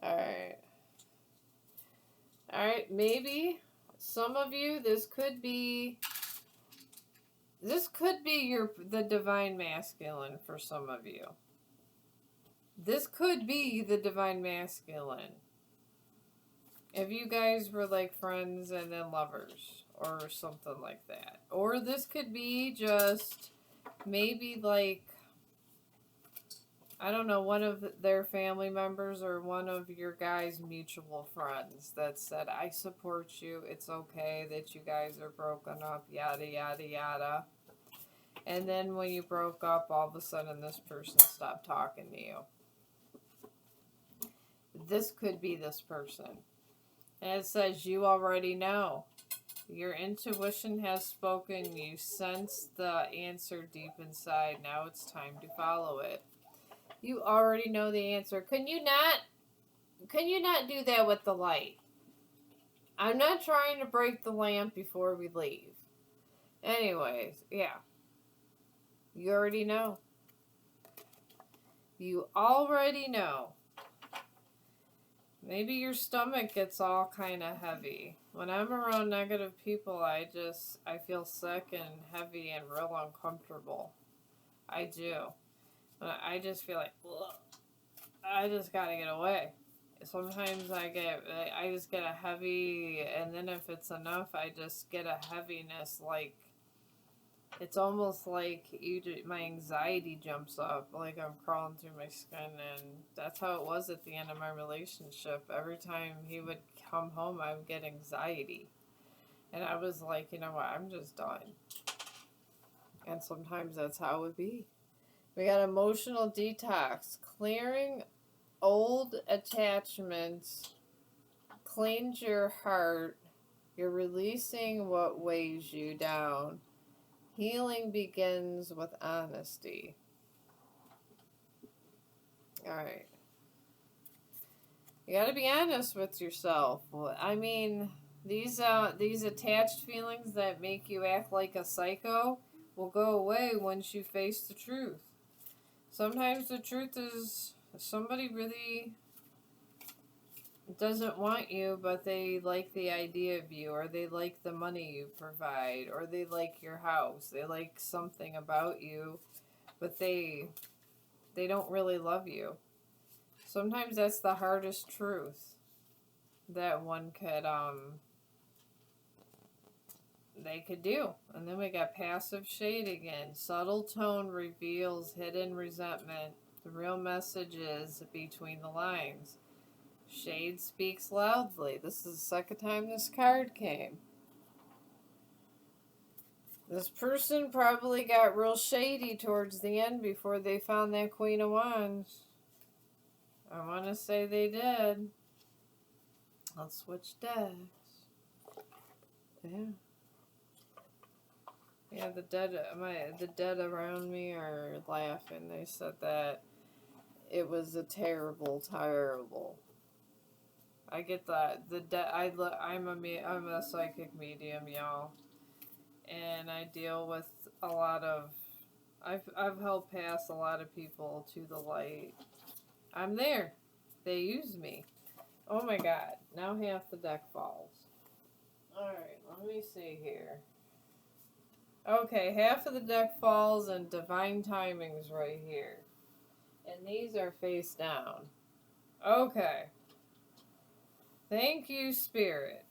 Alright. Alright, maybe some of you, this could be the divine masculine for some of you. This could be the divine masculine. If you guys were like friends and then lovers or something like that. Or this could be just maybe like, I don't know, one of their family members or one of your guys' mutual friends that said, I support you, it's okay that you guys are broken up, yada, yada, yada. And then when you broke up, all of a sudden this person stopped talking to you. This could be this person. And it says, you already know. Your intuition has spoken. You sense the answer deep inside. Now it's time to follow it. You already know the answer. Can you not do that with the light? I'm not trying to break the lamp before we leave. Anyways, yeah. You already know. You already know. Maybe your stomach gets all kind of heavy. When I'm around negative people, I feel sick and heavy and real uncomfortable. I do. I just feel like, ugh, I just gotta get away. Sometimes I just get a heavy, and then if it's enough, I just get a heaviness, like, it's almost like my anxiety jumps up, like I'm crawling through my skin, and that's how it was at the end of my relationship. Every time he would come home, I would get anxiety. And I was like, you know what, I'm just done. And sometimes that's how it would be. We got emotional detox. Clearing old attachments cleans your heart. You're releasing what weighs you down. Healing begins with honesty. Alright. You gotta be honest with yourself. I mean, these attached feelings that make you act like a psycho will go away once you face the truth. Sometimes the truth is somebody really doesn't want you, but they like the idea of you, or they like the money you provide, or they like your house. They like something about you, but they don't really love you. Sometimes that's the hardest truth that one could they could do. And then we got passive shade again. Subtle tone reveals hidden resentment. The real message is between the lines. Shade speaks loudly. This is the second time this card came. This person probably got real shady towards the end before they found that Queen of Wands. I want to say they did. Let's switch decks. Yeah. Yeah, the dead around me are laughing. They said that it was a terrible. I get that. I'm a psychic medium, y'all, and I deal with a lot of. I've helped pass a lot of people to the light. I'm there. They use me. Oh my God! Now half the deck falls. All right, let me see here. Okay, half of the deck falls and divine timing's right here. And these are face down. Okay. Thank you, Spirit.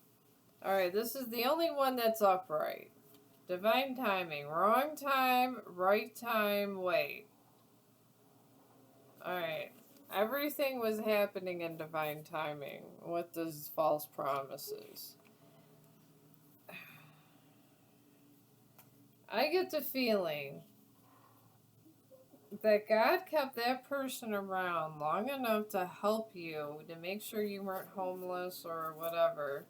Alright, this is the only one that's upright. Divine timing. Wrong time, right time, wait. Alright. Everything was happening in divine timing with those false promises. I get the feeling that God kept that person around long enough to help you, to make sure you weren't homeless or whatever.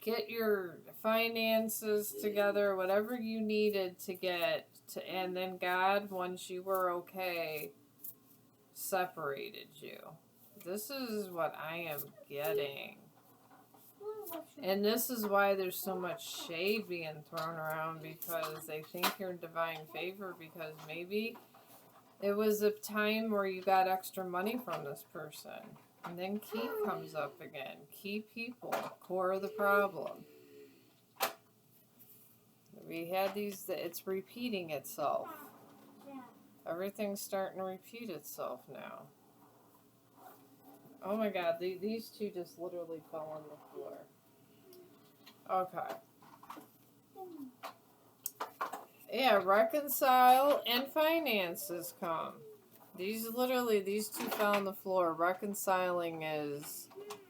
Get your finances together, whatever you needed to get to, and then God, once you were okay, separated you. This is what I am getting. And this is why there's so much shade being thrown around, because they think you're in divine favor, because maybe it was a time where you got extra money from this person. And then key comes up again. Key people, core of the problem. We had these, it's repeating itself. Everything's starting to repeat itself now. Oh my God, these two just literally fell on the floor. Okay. Yeah, reconcile and finances come. These two fell on the floor. Reconciling is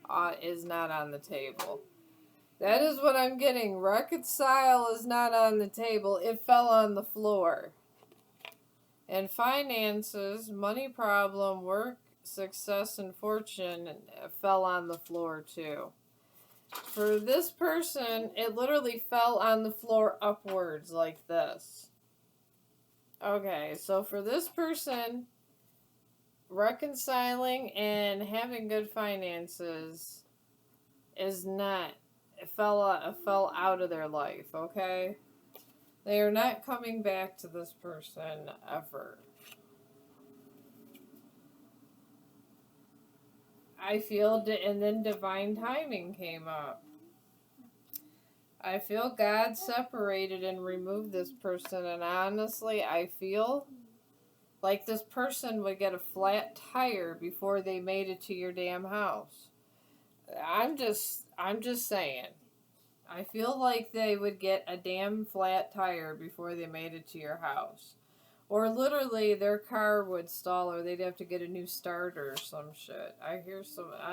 not on the table. That is what I'm getting. Reconcile is not on the table. It fell on the floor. And finances, money problem, work, success, and fortune fell on the floor too. For this person, it literally fell on the floor upwards like this. Okay, so for this person, reconciling and having good finances is not, it fell out of their life, okay? They are not coming back to this person ever. I feel, and then divine timing came up. I feel God separated and removed this person, and honestly, I feel like this person would get a flat tire before they made it to your damn house. I'm just saying. I feel like they would get a damn flat tire before they made it to your house. Or literally their car would stall, or they'd have to get a new starter or some shit. I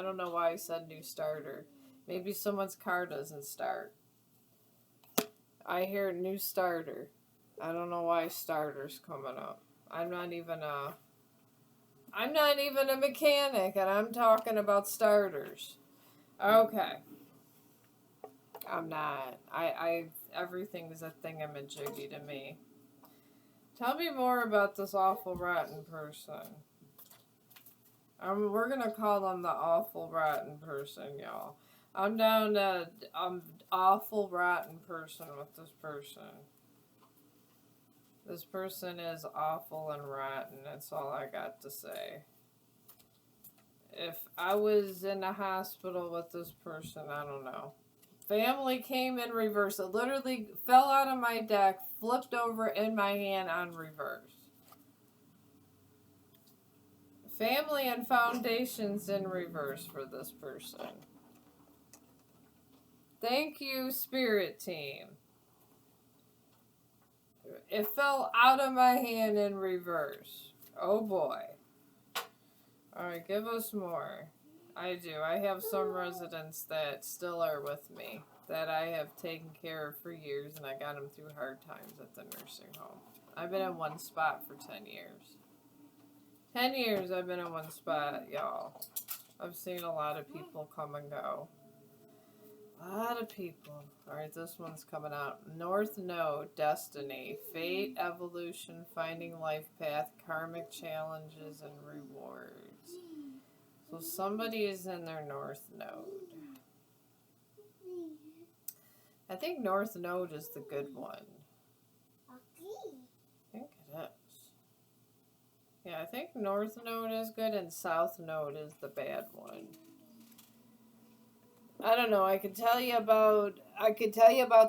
don't know why I said new starter. Maybe someone's car doesn't start. I hear new starter. I don't know why starter's coming up. I'm not even a mechanic, and I'm talking about starters. Okay. I'm not. Everything's a thingamajiggy to me. Tell me more about this awful rotten person. We're gonna call them the awful rotten person, y'all. I'm down to awful rotten person with this person. This person is awful and rotten. That's all I got to say. If I was in a hospital with this person, I don't know. Family came in reverse. It literally fell out of my deck, flipped over in my hand on reverse. Family and foundations in reverse for this person. Thank you, Spirit Team. It fell out of my hand in reverse. Oh boy. Alright, give us more. I do. I have some residents that still are with me, that I have taken care of for years, and I got them through hard times at the nursing home. I've been in one spot for 10 years. 10 years I've been in one spot, y'all. I've seen a lot of people come and go. A lot of people. Alright, this one's coming out. North Node, Destiny, Fate, Evolution, Finding Life Path, Karmic Challenges, and Rewards. So somebody is in their North Node. I think North Node is the good one. I think it is. Yeah, I think North Node is good and South Node is the bad one. I don't know. I could tell you about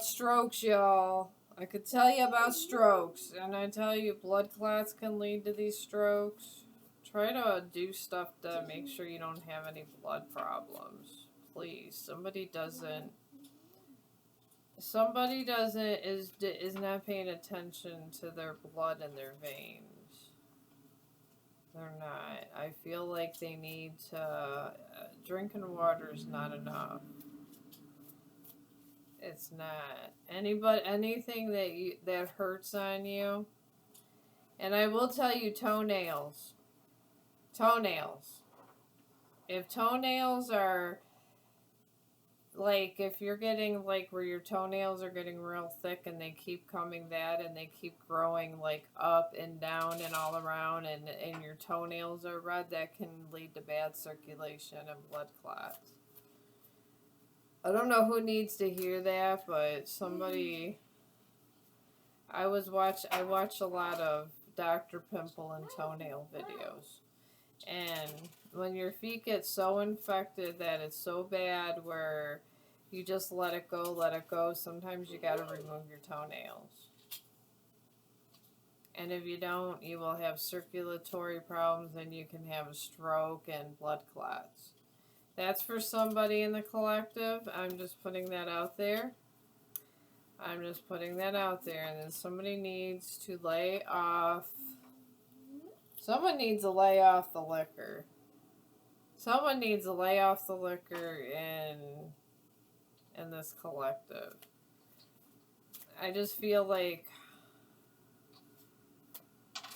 strokes, y'all. I could tell you about strokes, and I tell you blood clots can lead to these strokes. Try to do stuff to make sure you don't have any blood problems. Please, somebody is not paying attention to their blood in their veins. They're not. I feel like they need to. Drinking water is not enough. It's not. Anything that hurts on you. And I will tell you, toenails. Toenails. If toenails are, like, if you're getting, like, where your toenails are getting real thick and they keep coming and they keep growing, like, up and down and all around, and your toenails are red, that can lead to bad circulation and blood clots. I don't know who needs to hear that, but somebody... I watch a lot of Dr. Pimple and Toenail videos. And when your feet get so infected that it's so bad where you just let it go, sometimes you gotta remove your toenails. And if you don't, you will have circulatory problems and you can have a stroke and blood clots. That's for somebody in the collective. I'm just putting that out there. And then somebody needs to lay off. Someone needs to lay off the liquor. Someone needs to lay off the liquor in this collective. I just feel like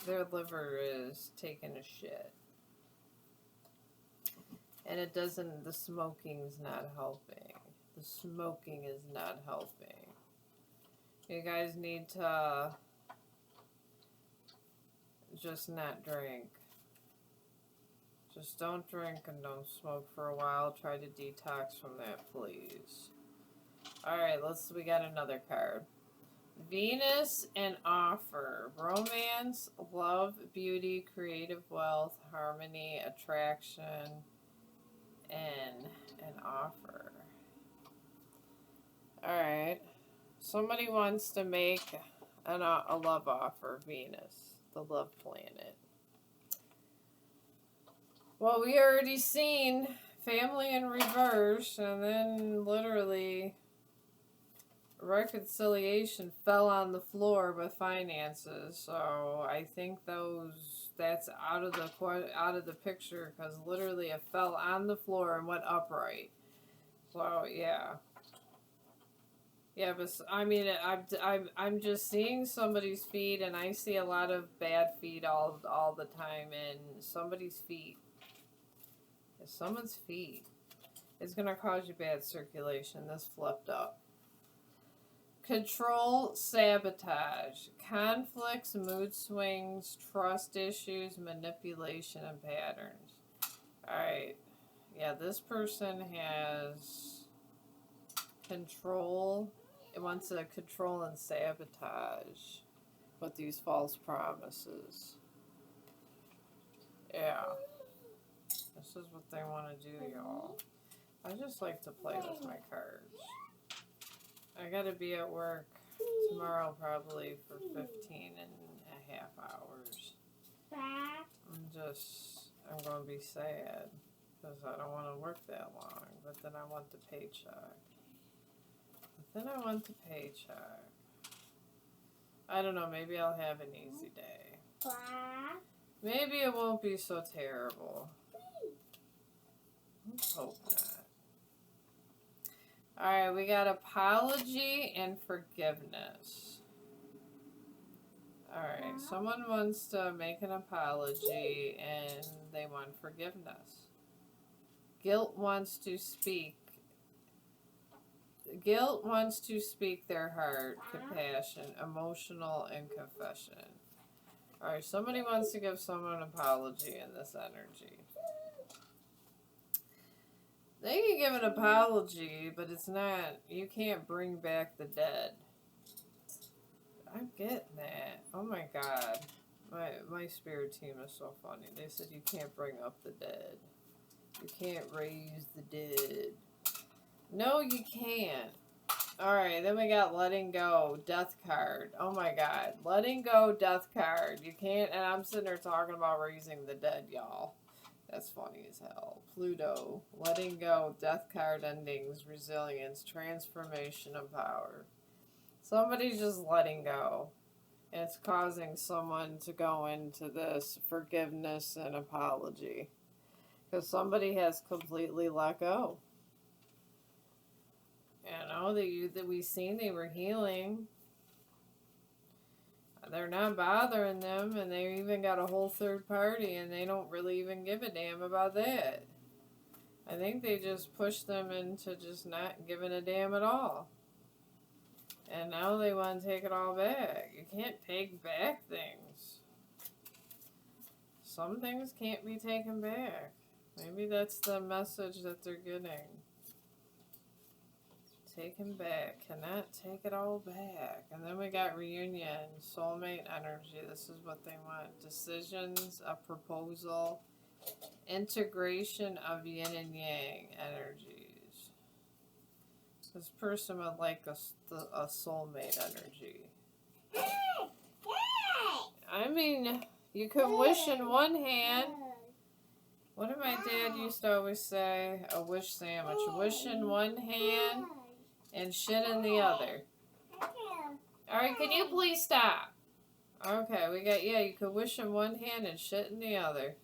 their liver is taking a shit. And the smoking's not helping. The smoking is not helping. You guys need to just not drink. Just don't drink and don't smoke for a while. Try to detox from that, please. Alright, we got another card. Venus and offer. Romance, love, beauty, creative wealth, harmony, attraction, and an offer. Alright. Somebody wants to make a love offer, Venus, the love planet. Well, we already seen family in reverse, and then literally reconciliation fell on the floor with finances. So I think that's out of the picture, because literally it fell on the floor and went upright. So yeah. Yeah, but I mean, I'm just seeing somebody's feet, and I see a lot of bad feet all the time, and somebody's feet. Someone's feet is going to cause you bad circulation. This flipped up. Control, sabotage, conflicts, mood swings, trust issues, manipulation, and patterns. Alright. Yeah, this person has control. It wants to control and sabotage with these false promises. Yeah. This is what they want to do, y'all. I just like to play with my cards. I gotta be at work tomorrow probably for 15 and a half hours. I'm gonna be sad because I don't want to work that long, but then I want the paycheck. I don't know, maybe I'll have an easy day. Maybe it won't be so terrible. Let's hope not. Alright, we got apology and forgiveness. Alright, someone wants to make an apology and they want forgiveness. Guilt wants to speak their heart, compassion, emotional, and confession. Alright, somebody wants to give someone an apology in this energy. They can give an apology, but it's not, you can't bring back the dead. I'm getting that. Oh my god. My spirit team is so funny. They said you can't bring up the dead. You can't raise the dead. No, you can't. Alright, then we got letting go, death card. Oh my god. Letting go, death card. You can't, and I'm sitting there talking about raising the dead, y'all. That's funny as hell. Pluto, letting go, death card endings, resilience, transformation of power. Somebody's just letting go. And it's causing someone to go into this forgiveness and apology. Because somebody has completely let go. You know, the youth that we seen, they were healing. They're not bothering them, and they even got a whole third party, and they don't really even give a damn about that. I think they just pushed them into just not giving a damn at all. And now they want to take it all back. You can't take back things. Some things can't be taken back. Maybe that's the message that they're getting. Taken back. Cannot take it all back. And then we got reunion. Soulmate energy. This is what they want. Decisions, a proposal, integration of yin and yang energies. This person would like a soulmate energy. I mean, you could wish in one hand. What did my dad used to always say? A wish sandwich. Wish in one hand and shit in the other. Alright, can you please stop? Okay, we got, yeah, you could wish in one hand and shit in the other.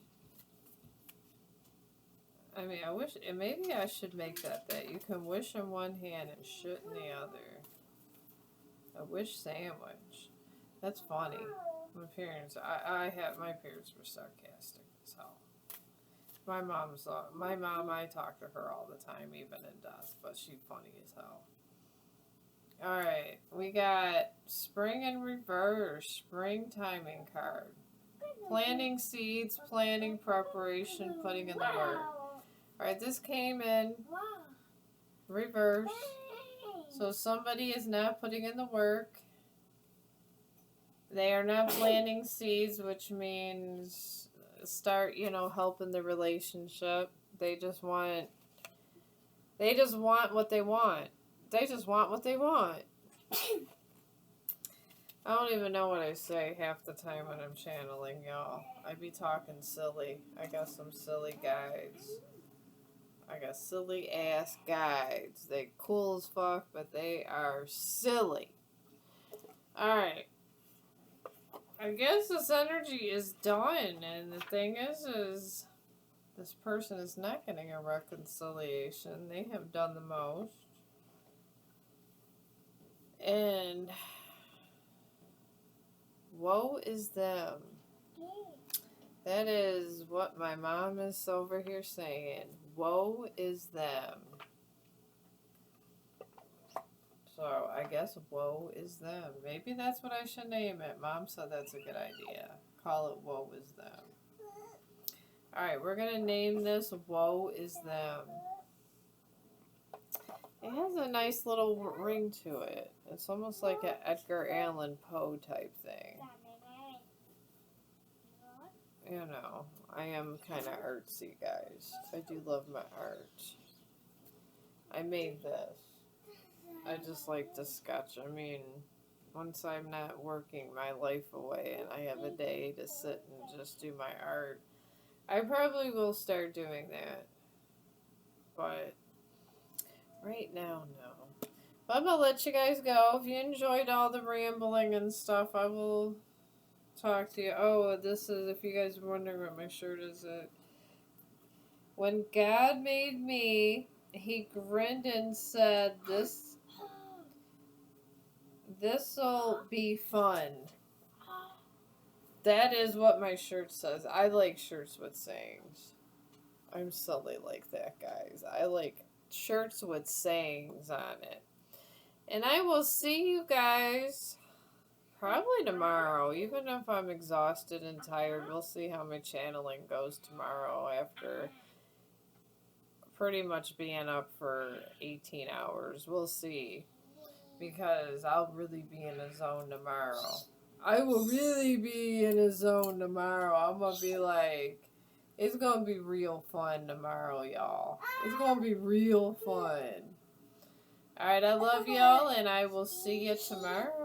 I mean, I wish, maybe I should make that. You can wish in one hand and shit in the other. A wish sandwich. That's funny. My parents, my parents were sarcastic as hell. My mom, I talk to her all the time, even in death, but she's funny as hell. Alright, we got spring in reverse, spring timing card. Planting seeds, planning preparation, putting in the work. Alright, this came in reverse. So somebody is not putting in the work. They are not planting seeds, which means start, helping the relationship. They just want what they want. They just want what they want. I don't even know what I say half the time when I'm channeling, y'all. I be talking silly. I got some silly guides. I got silly ass guides. They cool as fuck, but they are silly. Alright. I guess this energy is done, and the thing is this person is not getting a reconciliation. They have done the most. And woe is them. That is what my mom is over here saying. Woe is them. So I guess woe is them. Maybe that's what I should name it. Mom said that's a good idea. Call it woe is them. Alright, we're going to name this woe is them. It has a nice little ring to it. It's almost like an Edgar Allan Poe type thing. You know, I am kind of artsy, guys. I do love my art. I made this. I just like to sketch. I mean, once I'm not working my life away and I have a day to sit and just do my art, I probably will start doing that. But right now, no. But I'm going to let you guys go. If you enjoyed all the rambling and stuff, I will talk to you. Oh, this is, if you guys are wondering what my shirt is, when God made me, he grinned and said, this'll be fun. That is what my shirt says. I like shirts with sayings. I'm silly like that, guys. I like shirts with sayings on it. And I will see you guys probably tomorrow. Even if I'm exhausted and tired, we'll see how my channeling goes tomorrow after pretty much being up for 18 hours. We'll see. Because I'll really be in a zone tomorrow. I will really be in a zone tomorrow. I'm going to be like, it's going to be real fun tomorrow, y'all. It's going to be real fun. Alright, I love y'all, and I will see you tomorrow.